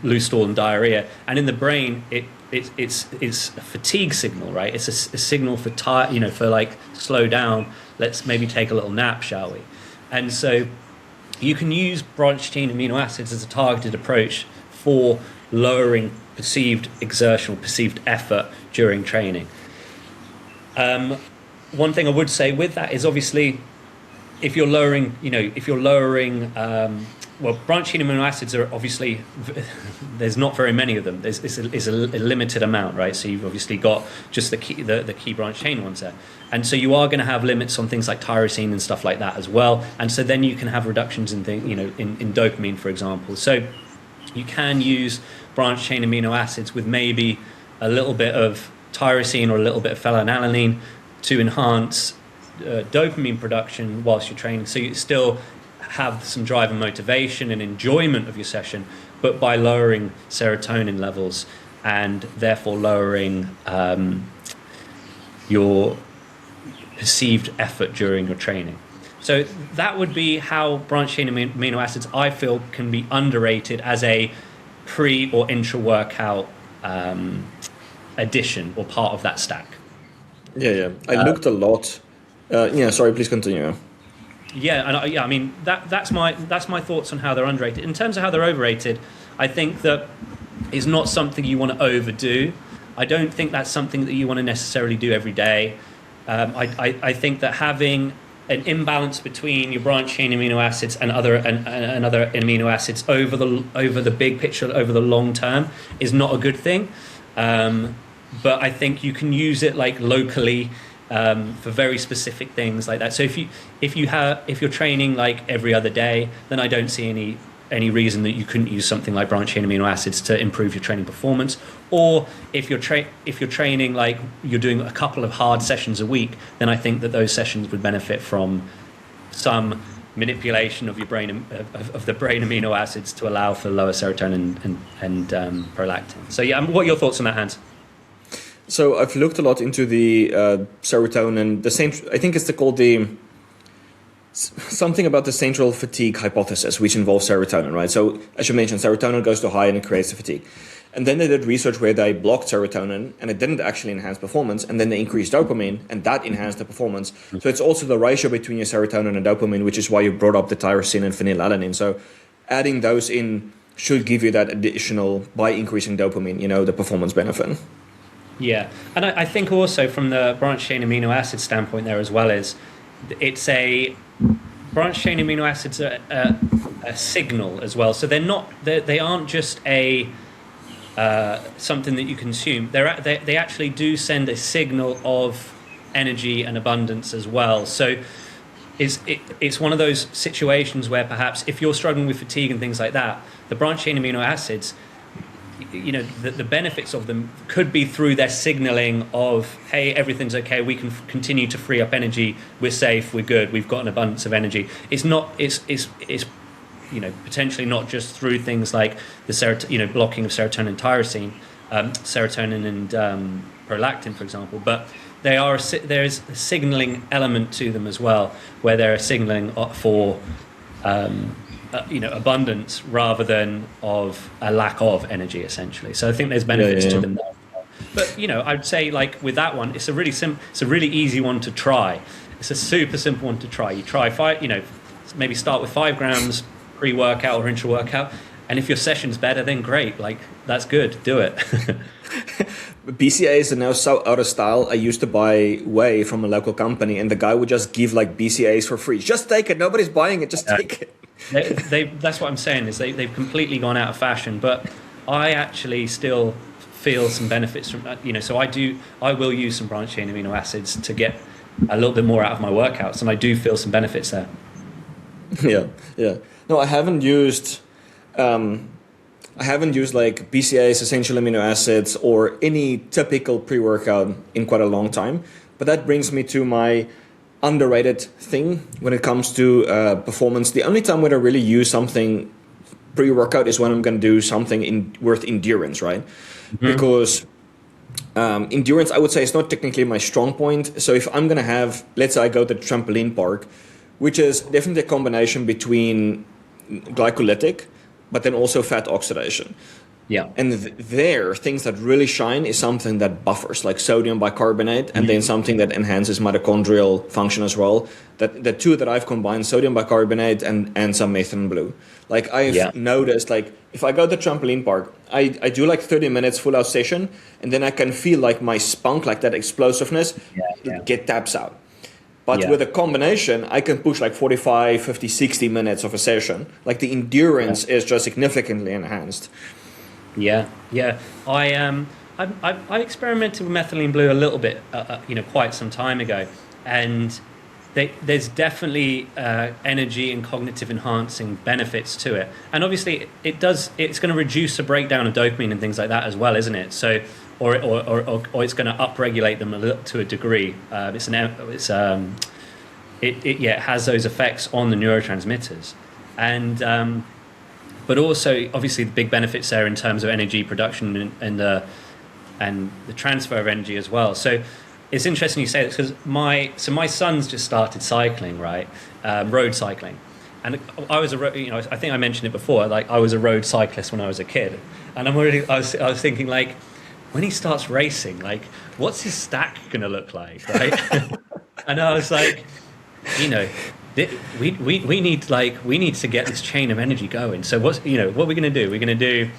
loose stool and diarrhea, and in the brain it's a fatigue signal, right? It's a signal for for like slow down. Let's maybe take a little nap, shall we? And so you can use branched chain amino acids as a targeted approach for lowering perceived exertion or perceived effort during training. One thing I would say with that is obviously if you're lowering, branched chain amino acids are obviously, there's not very many of them. It's a limited amount, right? So you've obviously got just the key branched chain ones there. And so you are going to have limits on things like tyrosine and stuff like that as well. And so then you can have reductions in in dopamine, for example. So you can use branched chain amino acids with maybe a little bit of tyrosine or a little bit of phenylalanine to enhance dopamine production whilst you're training. So you still have some drive and motivation and enjoyment of your session, but by lowering serotonin levels and therefore lowering your perceived effort during your training. So that would be how branched chain amino acids, I feel, can be underrated as a pre or intra-workout addition or part of that stack. Yeah. I looked a lot. Sorry, please continue. I mean that's my thoughts on how they're underrated. In terms of how they're overrated, I think that is not something you want to overdo. I don't think that's something that you want to necessarily do every day. I think that having an imbalance between your branched chain amino acids and other amino acids over the big picture, over the long term, is not a good thing. But I think you can use it like locally for very specific things like that. So if you're training like every other day, then I don't see any reason that you couldn't use something like branched chain amino acids to improve your training performance. Or if you're training like you're doing a couple of hard sessions a week, then I think that those sessions would benefit from some manipulation of your brain of the brain amino acids to allow for lower serotonin and prolactin. So yeah, what are your thoughts on that, Hans? So I've looked a lot into the serotonin. I think it's called the something about the central fatigue hypothesis, which involves serotonin, right? So as you mentioned, serotonin goes to high and it creates the fatigue. And then they did research where they blocked serotonin and it didn't actually enhance performance. And then they increased dopamine and that enhanced the performance. So it's also the ratio between your serotonin and dopamine, which is why you brought up the tyrosine and phenylalanine. So adding those in should give you that additional, by increasing dopamine, the performance benefit. Yeah. And I think also from the branched chain amino acid standpoint there as well is it's a branched chain amino acids are a signal as well. So they aren't just something that you consume. They actually do send a signal of energy and abundance as well. So it's one of those situations where perhaps if you're struggling with fatigue and things like that, the branched chain amino acids, the benefits of them could be through their signaling of, hey, everything's okay, we can continue to free up energy, we're safe, we're good, we've got an abundance of energy. It's potentially not just through things like the blocking of serotonin and tyrosine, serotonin and prolactin, for example, but there's a signaling element to them as well, where they're signaling for abundance rather than of a lack of energy, essentially. So I think there's benefits to them there. But I'd say like with that one, it's a really easy one to try. It's a super simple one to try. You try maybe start with 5 grams pre-workout or intra-workout, and if your session's better, then great, like that's good, do it. BCAAs are now so out of style. I used to buy whey from a local company and the guy would just give like BCAAs for free. Just take it, nobody's buying it, just take it. That's what I'm saying is they've completely gone out of fashion, but I actually still feel some benefits from that, so I will use some branched chain amino acids to get a little bit more out of my workouts, and I do feel some benefits there. Yeah. No, I haven't used like BCAAs, essential amino acids, or any typical pre-workout in quite a long time. But that brings me to my underrated thing when it comes to performance. The only time when I really use something pre-workout is when I'm going to do something worth endurance, right? Mm-hmm. Because endurance, I would say, is not technically my strong point. So if I'm going to have, let's say I go to the trampoline park, which is definitely a combination between glycolytic, but then also fat oxidation. Yeah. And things that really shine is something that buffers, like sodium bicarbonate, and then something that enhances mitochondrial function as well. That the two that I've combined, sodium bicarbonate and some methylene blue. Like I've noticed, like if I go to the trampoline park, I do like 30 minutes full out session, and then I can feel like my spunk, like that explosiveness, get taps out. But with a combination, I can push like 45, 50, 60 minutes of a session. Like the endurance is just significantly enhanced. Yeah. I experimented with methylene blue a little bit, quite some time ago, and there's definitely energy and cognitive enhancing benefits to it. And obviously, it's going to reduce the breakdown of dopamine and things like that as well, isn't it? So. Or it's going to upregulate them to a degree. It has those effects on the neurotransmitters, and but also obviously the big benefits there in terms of energy production and the transfer of energy as well. So it's interesting you say this because my son's just started cycling, right, road cycling. And I was I think I mentioned it before. Like I was a road cyclist when I was a kid, and I was thinking like, when he starts racing, like, what's his stack going to look like, right? And I was like, we need to get this chain of energy going. So what are we going to do? We're going to do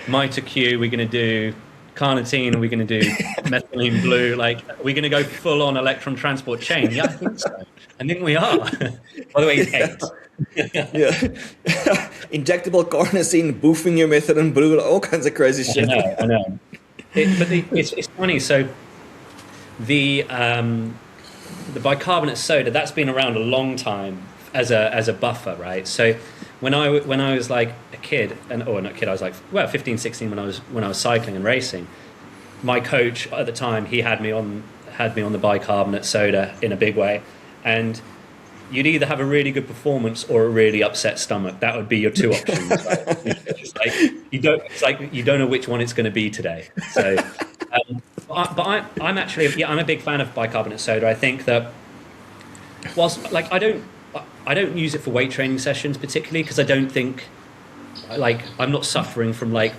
MitoQ, we're going to do carnitine, we're going to do methylene blue. Like, we're going to go full on electron transport chain. Yeah, I think so. I think we are. By the way, he's 8. Injectable carnosine, boosting your methylene blue, all kinds of crazy shit. I know. It's funny. So the bicarbonate soda, that's been around a long time as a buffer, right? So when I was like a kid, I was like 15, 16 when I was cycling and racing. My coach at the time, he had me on the bicarbonate soda in a big way, and you'd either have a really good performance or a really upset stomach. That would be your two options. Right? It's like you don't know which one it's going to be today. So, I'm actually, yeah, I'm a big fan of bicarbonate soda. I think that whilst like I don't use it for weight training sessions particularly because I don't think like I'm not suffering from like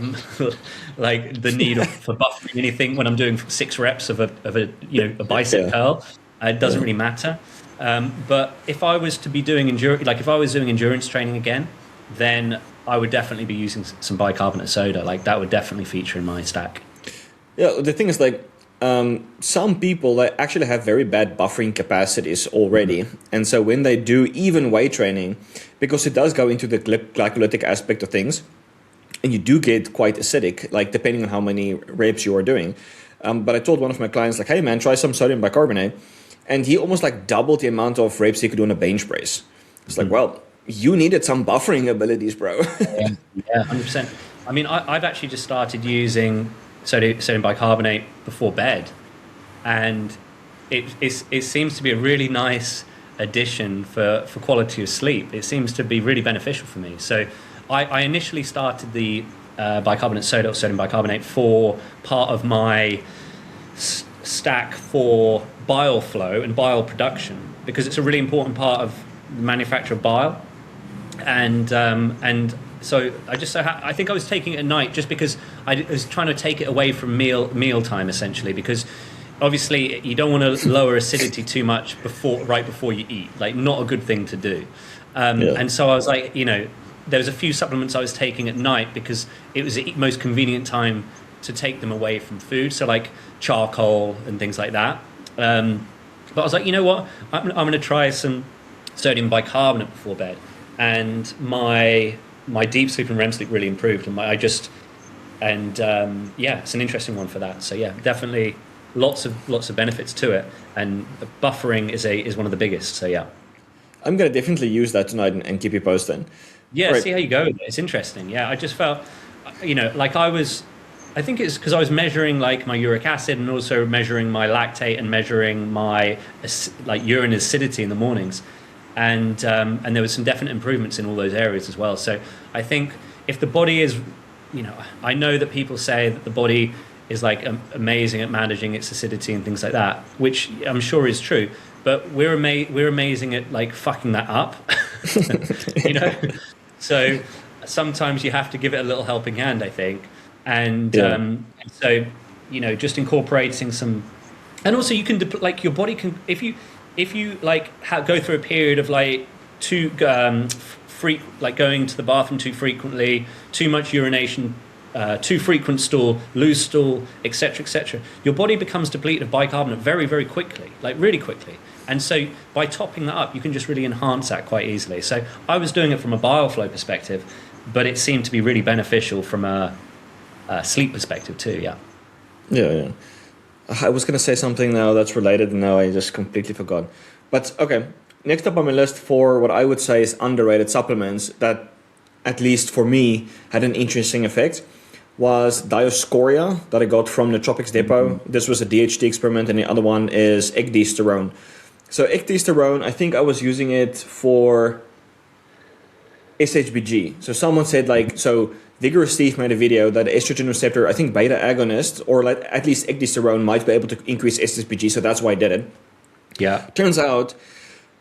like the need for buffering anything when I'm doing 6 reps of a a bicep curl. It doesn't really matter. But if I was to be doing if I was doing endurance training again, then I would definitely be using some bicarbonate soda. Like that would definitely feature in my stack. Yeah, the thing is like some people they actually have very bad buffering capacities already, and so when they do even weight training, because it does go into the glycolytic aspect of things, and you do get quite acidic, like depending on how many reps you are doing. But I told one of my clients like, hey man, try some sodium bicarbonate, and he almost like doubled the amount of reps he could do on a bench press. It's like, well, you needed some buffering abilities, bro. Yeah, 100%. I mean, I've actually just started using sodium bicarbonate before bed, and it seems to be a really nice addition for quality of sleep. It seems to be really beneficial for me. So I initially started the bicarbonate soda or sodium bicarbonate for part of my stack for bile flow and bile production, because it's a really important part of the manufacture of bile. And so I think I was taking it at night just because I was trying to take it away from meal time essentially, because obviously you don't want to lower acidity too much right before you eat, like not a good thing to do. And so I was like, there was a few supplements I was taking at night because it was the most convenient time to take them away from food, so like charcoal and things like that. But I was like, you know what, I'm going to try some sodium bicarbonate before bed, and my deep sleep and REM sleep really improved, and yeah, it's an interesting one for that. So yeah, definitely lots of benefits to it, and buffering is one of the biggest. So yeah, I'm gonna definitely use that tonight and keep you posted. Yeah, right. See how you go. It's interesting. Yeah, I just felt, like I think it's because I was measuring like my uric acid and also measuring my lactate and measuring my urine acidity in the mornings. And there was some definite improvements in all those areas as well. So I think if the body is, I know that people say that the body is like amazing at managing its acidity and things like that, which I'm sure is true. But we're amazing at like fucking that up, So sometimes you have to give it a little helping hand, I think. And so just incorporating some, and also you can like your body can if you like go through a period of like going to the bathroom too frequently, too much urination, too frequent stool, loose stool, etc., your body becomes depleted of bicarbonate very, very quickly, like really quickly. And so by topping that up, you can just really enhance that quite easily. So I was doing it from a bile flow perspective, but it seemed to be really beneficial from a sleep perspective too. Yeah. I was going to say something now that's related, and now I just completely forgot. But okay, next up on my list for what I would say is underrated supplements that, at least for me, had an interesting effect was Dioscorea that I got from the Tropics Depot. This was a DHT experiment, and the other one is ecdysterone. So ecdysterone, I think I was using it for SHBG. So someone said Vigorous Steve made a video that estrogen receptor, I think beta agonist, or like at least ecdysterone might be able to increase SHBG, so that's why I did it. Yeah. Turns out,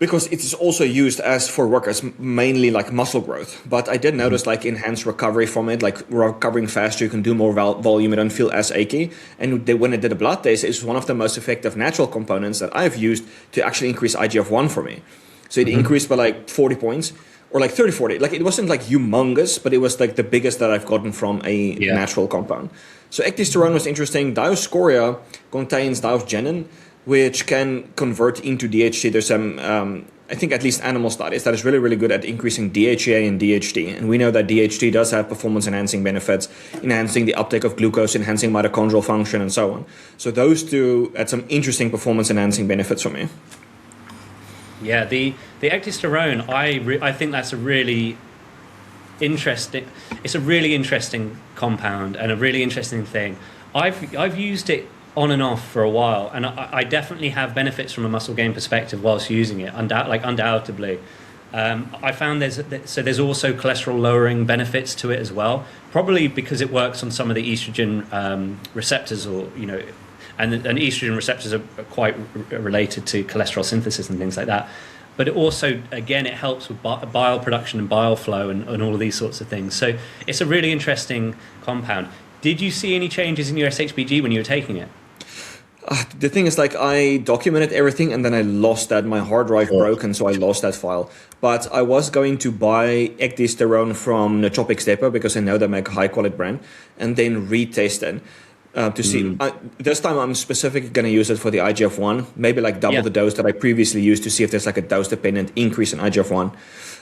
because it is also used as for workouts, mainly like muscle growth. But I did notice like enhanced recovery from it, like recovering faster, you can do more volume, you don't feel as achy. And when I did a blood test, it's one of the most effective natural components that I've used to actually increase IGF-1 for me. So it increased by like 40 points. Or like 30, 40. Like it wasn't like humongous, but it was like the biggest that I've gotten from a natural compound. So ecdysterone was interesting. Dioscorea contains diosgenin, which can convert into DHT. There's some, I think at least animal studies that is really, really good at increasing DHEA and DHT. And we know that DHT does have performance enhancing benefits, enhancing the uptake of glucose, enhancing mitochondrial function, and so on. So those two had some interesting performance enhancing benefits for me. Yeah, the ecdysterone, I think that's a really interesting. It's a really interesting compound and a really interesting thing. I've used it on and off for a while, and I definitely have benefits from a muscle gain perspective whilst using it. Undoubtedly, I found there's also cholesterol lowering benefits to it as well. Probably because it works on some of the estrogen receptors, or and estrogen receptors are quite related to cholesterol synthesis and things like that. But it also, again, it helps with bile production and bile flow and all of these sorts of things. So it's a really interesting compound. Did you see any changes in your SHBG when you were taking it? The thing is, like, I documented everything and then I lost that. My hard drive broke, and so I lost that file. But I was going to buy ecdysterone from Nootropics Depot because I know they make a high quality brand, and then retest it to see. This time I'm specifically going to use it for the IGF-1, maybe like double the dose that I previously used, to see if there's like a dose dependent increase in IGF-1,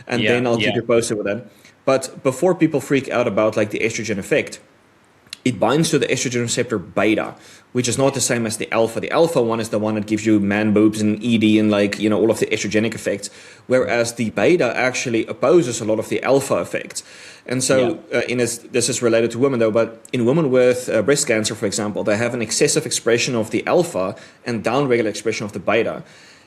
and then I'll keep you posted with that. But before people freak out about like the estrogen effect, it binds to the estrogen receptor beta, which is not the same as the alpha. The alpha one is the one that gives you man boobs and ED and all of the estrogenic effects, whereas the beta actually opposes a lot of the alpha effects. And so this is related to women though, but in women with breast cancer, for example, they have an excessive expression of the alpha and downregulated expression of the beta.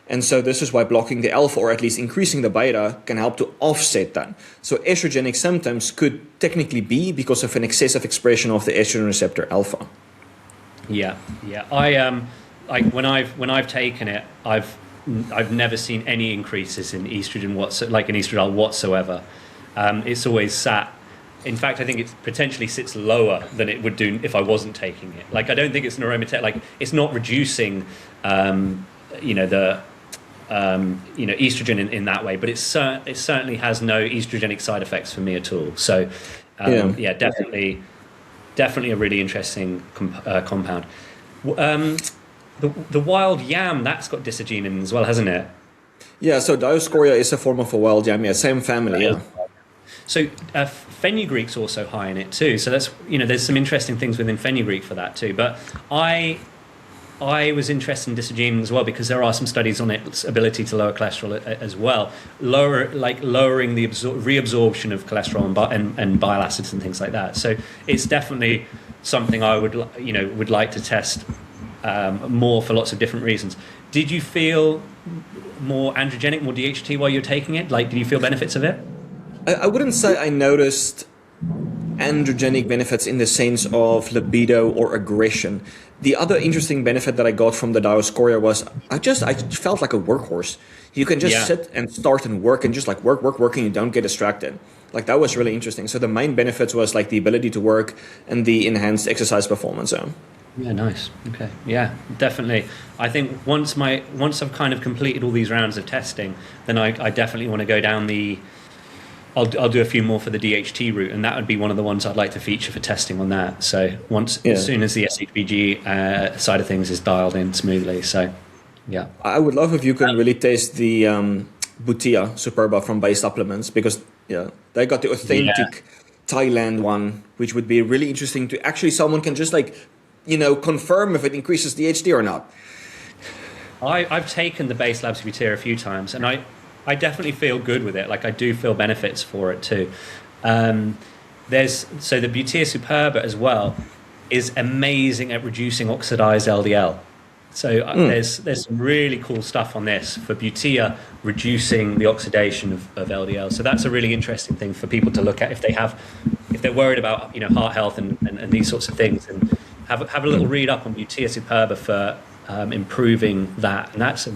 And so this is why blocking the alpha, or at least increasing the beta, can help to offset that. So estrogenic symptoms could technically be because of an excessive expression of the estrogen receptor alpha. Yeah. I like when I've taken it, I've never seen any increases in estrogen like in estradiol whatsoever. It's always sat. In fact, I think it potentially sits lower than it would do if I wasn't taking it. Like, I don't think it's an aromatase. Like, it's not reducing, estrogen in that way, but it certainly has no estrogenic side effects for me at all. So, definitely a really interesting compound. The wild yam, that's got disogene in as well, hasn't it? Yeah, so Dioscorea is a form of a wild yam, same family, yeah. So fenugreek's also high in it too. So that's there's some interesting things within fenugreek for that too. But I was interested in disogene as well because there are some studies on its ability to lower cholesterol as well, lowering the reabsorption of cholesterol and bile acids and things like that. So it's definitely something I would like to test more for lots of different reasons. Did you feel more androgenic, more DHT while you're taking it? Like, did you feel benefits of it? I wouldn't say I noticed androgenic benefits in the sense of libido or aggression. The other interesting benefit that I got from the Dioscorea was I felt like a workhorse. You can just sit and start and work and just like work, and you don't get distracted. Like, that was really interesting. So the main benefits was like the ability to work and the enhanced exercise performance. Yeah, nice. Okay. Yeah, definitely. I think once I've kind of completed all these rounds of testing, then I definitely want to go down I'll do a few more for the DHT route, and that would be one of the ones I'd like to feature for testing on that. So as soon as the SHBG side of things is dialed in smoothly. So, yeah. I would love if you can really taste the Butia Superba from Base Supplements, because they got the authentic Thailand one, which would be really interesting to actually someone can just confirm if it increases DHT or not. I've taken the Base Labs Butia a few times, and I definitely feel good with it. Like, I do feel benefits for it too. The Butia Superba as well is amazing at reducing oxidized LDL. So there's some really cool stuff on this for Butia reducing the oxidation of LDL. So that's a really interesting thing for people to look at if they're worried about heart health and these sorts of things, and have a little read up on Butia Superba for improving that, and it's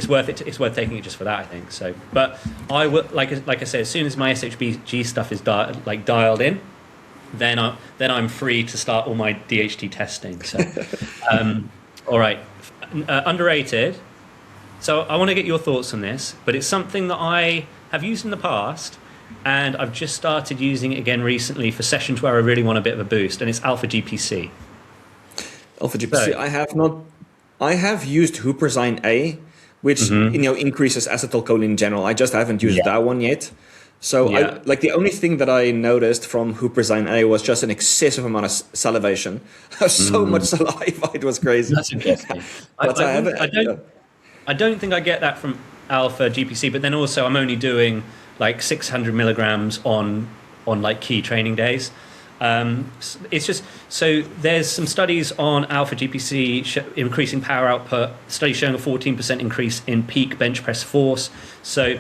worth it. It's worth taking it just for that, I think. So, but I would like I said, as soon as my SHBG stuff is dialed in, then I'm free to start all my DHT testing. So, all right, underrated. So I want to get your thoughts on this, but it's something that I have used in the past, and I've just started using it again recently for sessions where I really want a bit of a boost, and it's Alpha GPC. Alpha GPC. So, I have used Huperzine A, which increases acetylcholine in general. I just haven't used that one yet. So the only thing that I noticed from Huperzine A was just an excessive amount of salivation. So much saliva, it was crazy. That's interesting. I don't think I get that from Alpha GPC, but then also I'm only doing like 600 milligrams on like key training days. It's just so there's some studies on alpha GPC increasing power output. Studies showing a 14% increase in peak bench press force. So,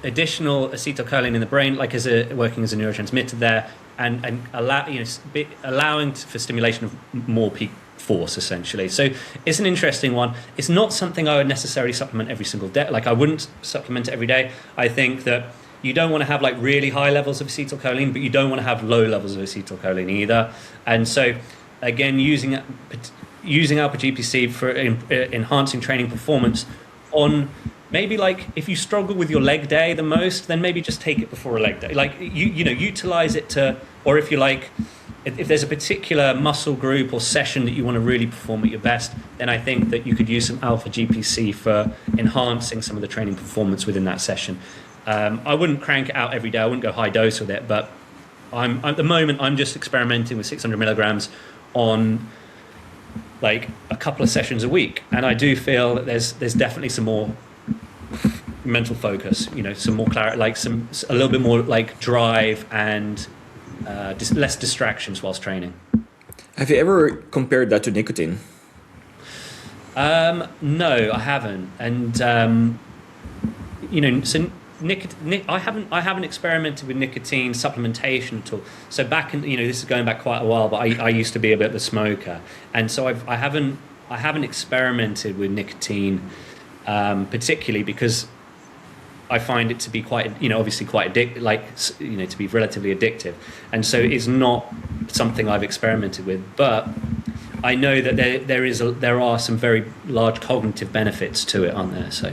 additional acetylcholine in the brain, like working as a neurotransmitter there, and allowing for stimulation of more peak force essentially. So it's an interesting one. It's not something I would necessarily supplement every single day. Like I wouldn't supplement it every day. I think that you don't want to have like really high levels of acetylcholine, but you don't want to have low levels of acetylcholine either. And so again, using alpha GPC for enhancing training performance on maybe like if you struggle with your leg day the most, then maybe just take it before a leg day. Like utilize it to, or if you like, if there's a particular muscle group or session that you want to really perform at your best, then I think that you could use some alpha GPC for enhancing some of the training performance within that session. I wouldn't crank it out every day. I wouldn't go high dose with it, but at the moment I'm just experimenting with 600 milligrams on like a couple of sessions a week, and I do feel that there's definitely some more mental focus, some more clarity, like a little bit more like drive and less distractions whilst training. Have you ever compared that to nicotine? No, I haven't, and so I haven't experimented with nicotine supplementation at all. So back in this is going back quite a while, but I used to be a bit of a smoker, and so I haven't experimented with nicotine particularly because I find it to be quite, obviously quite addictive, to be relatively addictive. And so it's not something I've experimented with, but I know that there are some very large cognitive benefits to it, aren't there? So.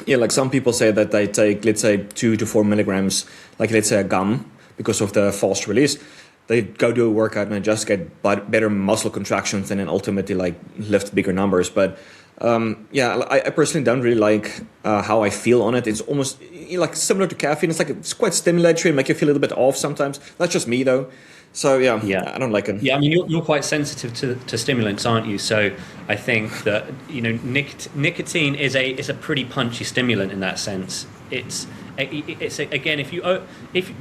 Yeah, like some people say that they take, let's say, 2 to 4 milligrams, like let's say a gum, because of the fast release. They go do a workout and just get better muscle contractions and then ultimately like lift bigger numbers. But I personally don't really like how I feel on it. It's almost like similar to caffeine. It's quite stimulatory and make you feel a little bit off sometimes. That's just me though. So I don't like it. Yeah, I mean you're quite sensitive to stimulants, aren't you? So I think that nicotine is a pretty punchy stimulant in that sense. It's again if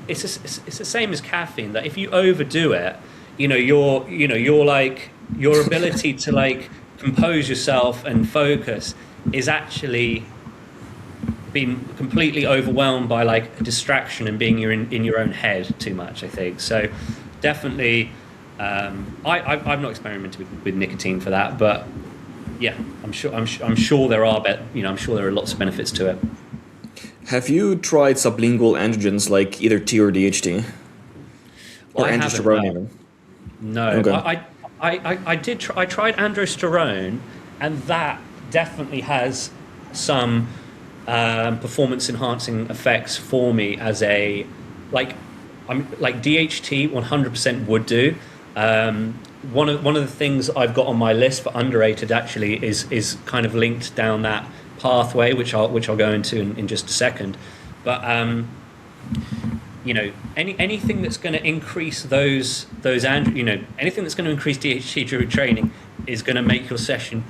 it's the same as caffeine, that if you overdo it, you're like your ability to like compose yourself and focus is actually being completely overwhelmed by like a distraction and being in your own head too much, I think. So definitely I've not experimented with nicotine for that, but yeah, I'm sure there are I'm sure there are lots of benefits to it. Have you tried sublingual androgens like either T or DHT? Or androsterone even? No. Okay. I tried androsterone, and that definitely has some performance enhancing effects for me as a like DHT 100% would do. One of the things I've got on my list for underrated actually is kind of linked down that pathway, which I'll go into in just a second. But anything that's going to increase anything that's going to increase DHT during training is going to make your session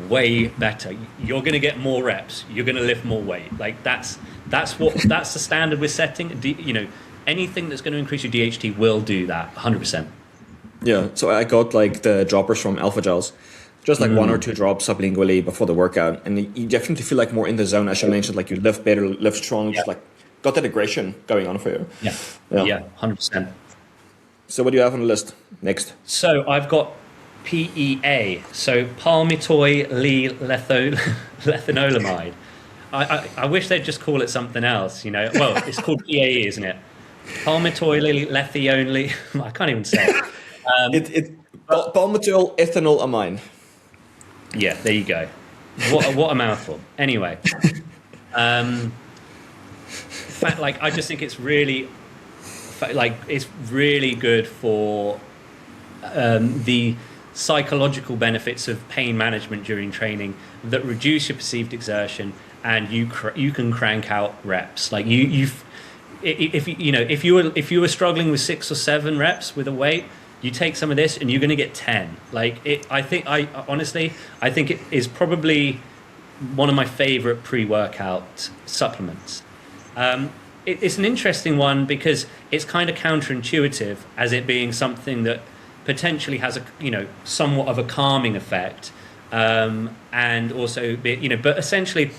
way better. You're going to get more reps. You're going to lift more weight. Like that's the standard we're setting. Anything that's going to increase your DHT will do that 100%. Yeah. So I got like the droppers from Alpha Gels, just like 1 or 2 drops sublingually before the workout, and you definitely feel like more in the zone, as you mentioned. Like you lift better, lift strong, just like got that aggression going on for you. Yeah, 100%. So what do you have on the list next? So I've got PEA, so palmitoylethanolamide. I wish they'd just call it something else, Well, it's called PAE, isn't it? Palmitoylethionly. I can't even say it. Palmitoyl ethanol amine. Yeah, there you go. What a mouthful. Anyway, I just think it's really good for the psychological benefits of pain management during training that reduce your perceived exertion, and you can crank out reps. Like if you were struggling with 6 or 7 reps with a weight, you take some of this and you're going to get 10. I think it is probably one of my favorite pre-workout supplements. it's an interesting one because it's kind of counterintuitive as it being something that potentially has a somewhat of a calming effect, and also but essentially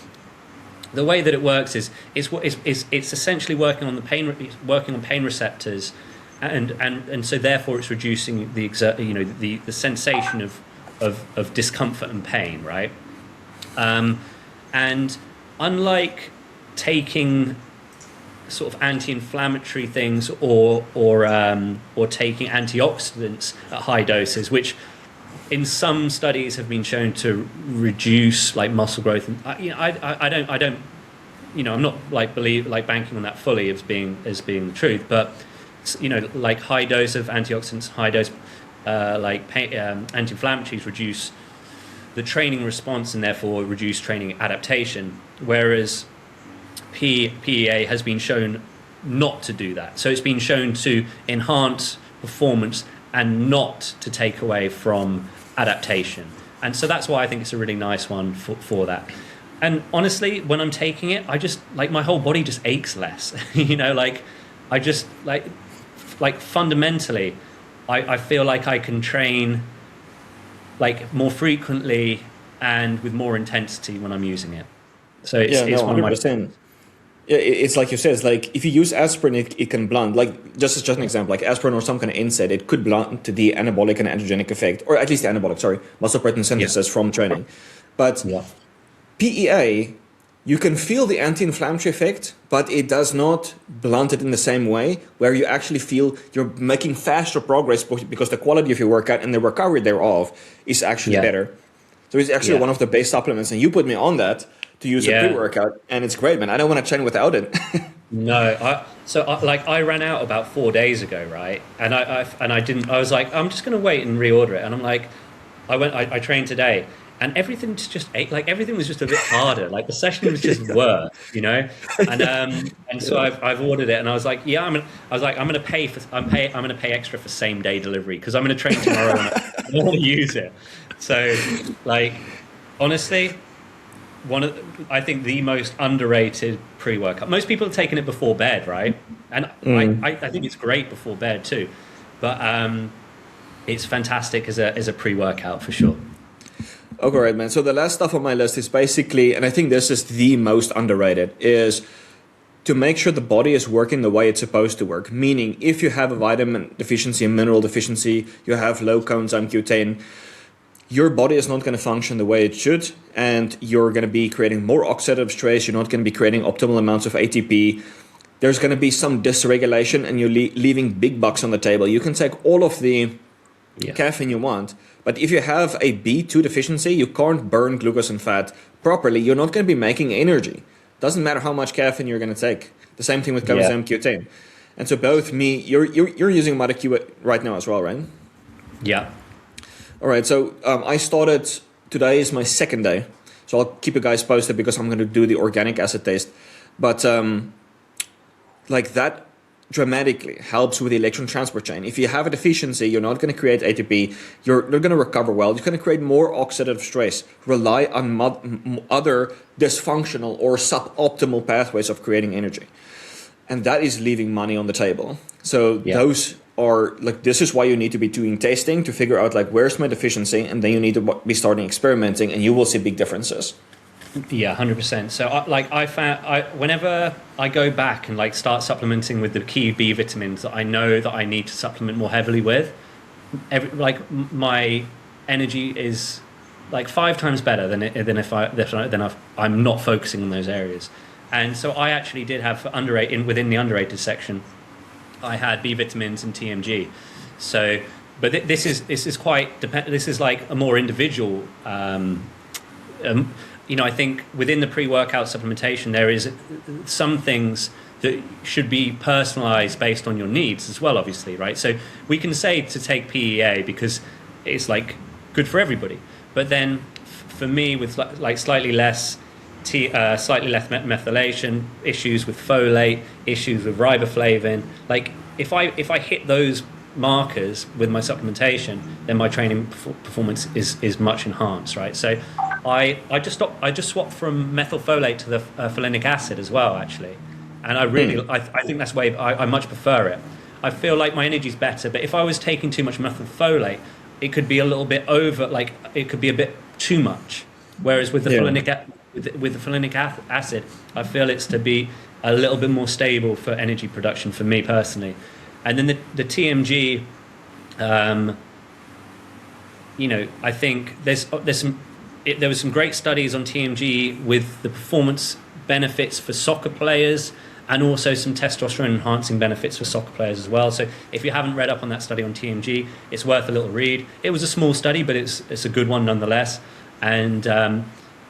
the way that it works is it's essentially working on pain receptors, and so therefore it's reducing the sensation of discomfort and pain, right? And unlike taking sort of anti-inflammatory things or taking antioxidants at high doses, which in some studies have been shown to reduce like muscle growth, and I don't I'm not like banking on that fully as being the truth, but like high dose of antioxidants, high dose anti-inflammatories reduce the training response and therefore reduce training adaptation, whereas PEA has been shown not to do that. So it's been shown to enhance performance and not to take away from adaptation. And so that's why I think it's a really nice one for that. And honestly, when I'm taking it, I just like my whole body just aches less. I just like fundamentally, I feel like I can train like more frequently and with more intensity when I'm using it. So it's one of my. Yeah, it's like you said, it's like if you use aspirin, it can blunt, like just an example, like aspirin or some kind of NSAID, it could blunt the anabolic and androgenic effect, or at least the anabolic, sorry, muscle protein synthesis from training. But PEA, you can feel the anti-inflammatory effect, but it does not blunt it in the same way, where you actually feel you're making faster progress because the quality of your workout and the recovery thereof is actually better. So it's actually one of the base supplements, and you put me on that to use a pre-workout, and it's great, man. I don't want to train without it. No, I ran out about 4 days ago, right? And I didn't. I was like, I'm just going to wait and reorder it. And I'm like, I trained today, and everything's just everything was just a bit harder. Like the session was just worse, And so I've ordered it, and I was like, I'm going to pay extra for same day delivery because I'm going to train tomorrow and I want to use it. So, like, honestly. I think the most underrated pre-workout. Most people are taking it before bed, right? And I think it's great before bed too, but it's fantastic as a pre-workout for sure. Okay, right, man. So the last stuff on my list is basically, and I think this is the most underrated, is to make sure the body is working the way it's supposed to work. Meaning, if you have a vitamin deficiency, a mineral deficiency, you have low coenzyme Q10, your body is not going to function the way it should, and you're going to be creating more oxidative stress. You're not going to be creating optimal amounts of ATP. There's going to be some dysregulation, and you're leaving big bucks on the table. You can take all of the caffeine you want, but if you have a B2 deficiency, you can't burn glucose and fat properly. You're not going to be making energy. Doesn't matter how much caffeine you're going to take. The same thing with coenzyme Q10. And so you're using MitoQ right now as well, right? Yeah. All right, so I started, today is my second day, so I'll keep you guys posted because I'm going to do the organic acid test. But like that dramatically helps with the electron transport chain. If you have a deficiency, you're not going to create ATP, you're not going to recover well, you're going to create more oxidative stress, rely on other dysfunctional or suboptimal pathways of creating energy. And that is leaving money on the table. So those are like, this is why you need to be doing testing to figure out like, where's my deficiency, and then you need to be starting experimenting, and you will see big differences. Yeah, 100%. So I found whenever I go back and like start supplementing with the key B vitamins that I know that I need to supplement more heavily with, my energy is like 5 times better than if I'm not focusing on those areas. And so I actually did have within the underrated section, I had B vitamins and TMG. So, but this is quite dependent. This is like a more individual. I think within the pre-workout supplementation, there is some things that should be personalized based on your needs as well, obviously, right? So we can say to take PEA because it's like good for everybody. But then for me, with like slightly less methylation, issues with folate, issues with riboflavin. Like if I hit those markers with my supplementation, then my training performance is much enhanced, right? So I just swapped from methylfolate to the folinic acid as well, actually, And I think that's why I much prefer it. I feel like my energy's better, but if I was taking too much methylfolate, it could be a little bit over, like it could be a bit too much. Whereas with the with the folinic acid, I feel it's to be a little bit more stable for energy production for me personally. And then the TMG, I think there was some great studies on TMG with the performance benefits for soccer players, and also some testosterone enhancing benefits for soccer players as well. So if you haven't read up on that study on TMG, it's worth a little read. It was a small study, but it's a good one nonetheless. And so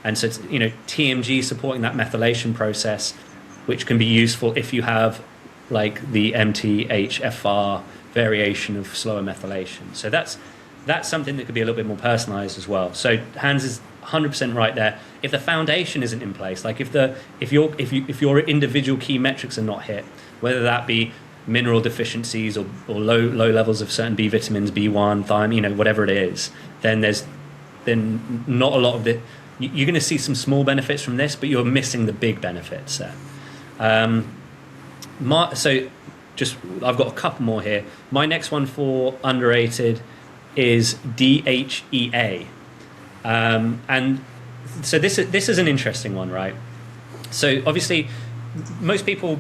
it's, TMG supporting that methylation process, which can be useful if you have like the MTHFR variation of slower methylation. So that's something that could be a little bit more personalized as well. So Hans is 100% right there. If the foundation isn't in place, like if your individual key metrics are not hit, whether that be mineral deficiencies or low levels of certain B vitamins, B1, thiamine, whatever it is, then not a lot of you're going to see some small benefits from this, but you're missing the big benefits there. I've got a couple more here. My next one for underrated is DHEA. And so this is an interesting one, right? So obviously, most people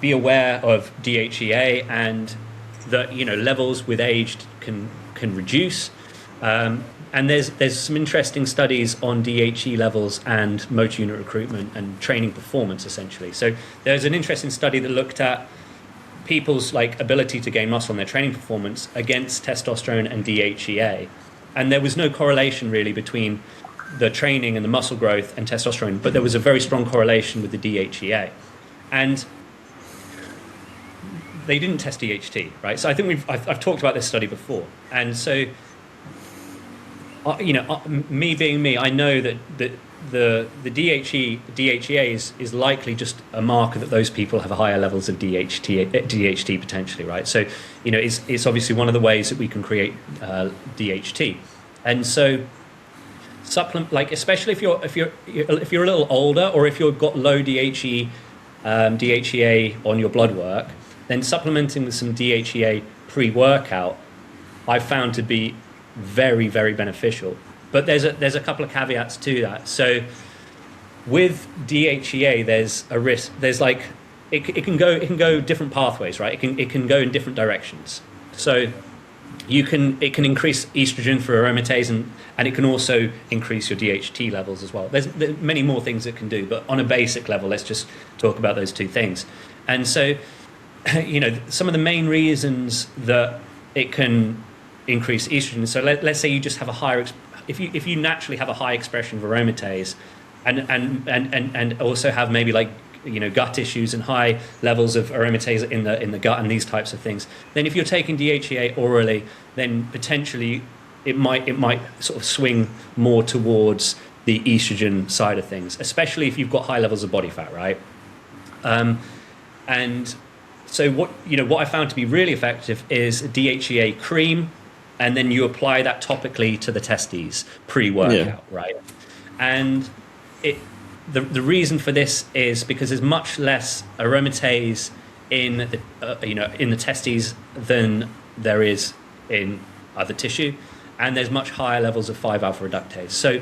be aware of DHEA and that levels with age can reduce. And there's some interesting studies on DHE levels and motor unit recruitment and training performance, essentially. So there's an interesting study that looked at people's ability to gain muscle and their training performance against testosterone and DHEA. And there was no correlation really between the training and the muscle growth and testosterone, but there was a very strong correlation with the DHEA. And they didn't test DHT, right? So I think I've talked about this study before. And so, me being me, I know that the DHEA is likely just a marker that those people have higher levels of DHT potentially, right? So, it's obviously one of the ways that we can create DHT, and so supplement, especially if you're a little older, or if you've got low DHEA on your blood work, then supplementing with some DHEA pre-workout, I've found to be very, very beneficial. But there's a couple of caveats to that. So with DHEA, there's a risk. There's it can go different pathways, right? It can go in different directions. So it can increase estrogen for aromatase, and it can also increase your DHT levels as well. There's many more things it can do, but on a basic level, let's just talk about those two things. And so, some of the main reasons that it can increase estrogen. So let's say you just have a higher, if you naturally have a high expression of aromatase, and also have maybe gut issues and high levels of aromatase in the gut and these types of things, then if you're taking DHEA orally, then potentially it might sort of swing more towards the estrogen side of things, especially if you've got high levels of body fat, right? And so what I found to be really effective is a DHEA cream, and then you apply that topically to the testes pre-workout, right? And the reason for this is because there's much less aromatase in the testes than there is in other tissue, and there's much higher levels of 5-alpha reductase. So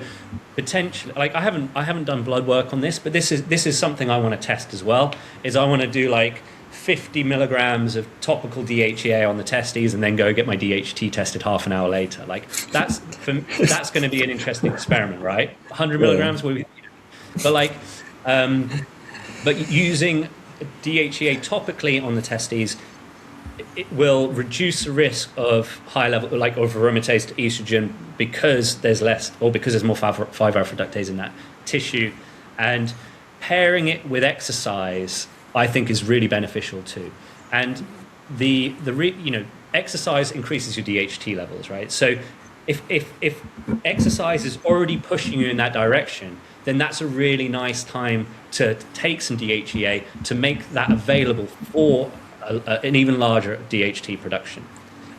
potentially, I haven't done blood work on this, but this is something I want to test as well. Is I want to do 50 milligrams of topical DHEA on the testes, and then go get my DHT tested half an hour later. That's going to be an interesting experiment, right? 100 milligrams will be, but using DHEA topically on the testes, it will reduce the risk of high level of aromatase to estrogen because there's less, or because there's more 5-alpha reductase in that tissue, and pairing it with exercise, I think, is really beneficial too. And exercise increases your DHT levels, right? So if exercise is already pushing you in that direction, then that's a really nice time to take some DHEA to make that available for an even larger DHT production.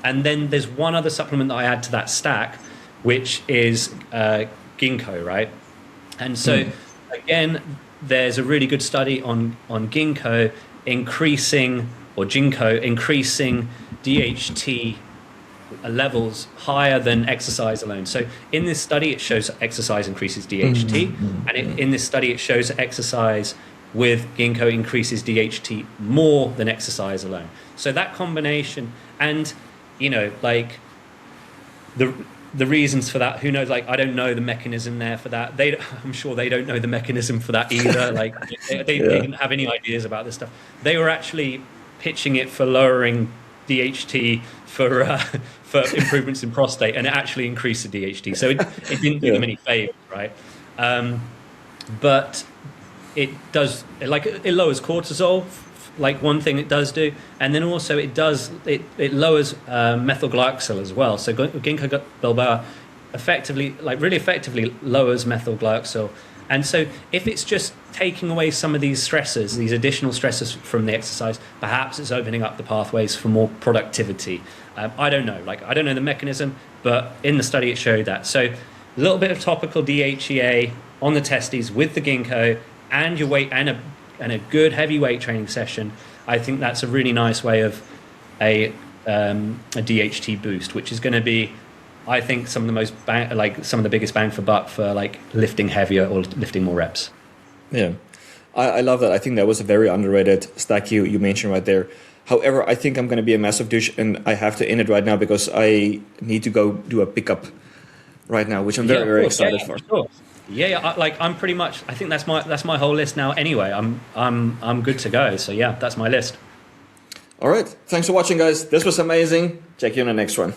And then there's one other supplement that I add to that stack, which is ginkgo, right? And so again, there's a really good study on ginkgo, increasing, or ginkgo increasing DHT levels higher than exercise alone. So in this study, it shows exercise increases DHT, and in this study, it shows exercise with ginkgo increases DHT more than exercise alone. So that combination, and like the reasons for that, who knows? Like, I don't know the mechanism there for that. I'm sure they don't know the mechanism for that either. Like, they didn't have any ideas about this stuff. They were actually pitching it for lowering DHT for improvements in prostate, and it actually increased the DHT. So it didn't do them any favors, right? But it does, like, it lowers cortisol, like one thing it does do, and then also it lowers methylglycol as well. So ginkgo biloba really effectively lowers methylglycol. And so if it's just taking away some of these stressors, these additional stressors from the exercise, perhaps it's opening up the pathways for more productivity. I don't know. Like, I don't know the mechanism, but in the study it showed that. So a little bit of topical DHEA on the testes with the ginkgo and your weight and a good heavy weight training session. I think that's a really nice way of a DHT boost, which is going to be, I think, some of the biggest bang for buck for like lifting heavier or lifting more reps. Yeah, I love that. I think that was a very underrated stack you mentioned right there. However, I think I'm going to be a massive douche, and I have to end it right now because I need to go do a pickup right now, which I'm very excited for. Sure. Yeah, I'm pretty much. I think that's my whole list now. Anyway, I'm good to go. So yeah, that's my list. All right, thanks for watching, guys. This was amazing. Check you in the next one.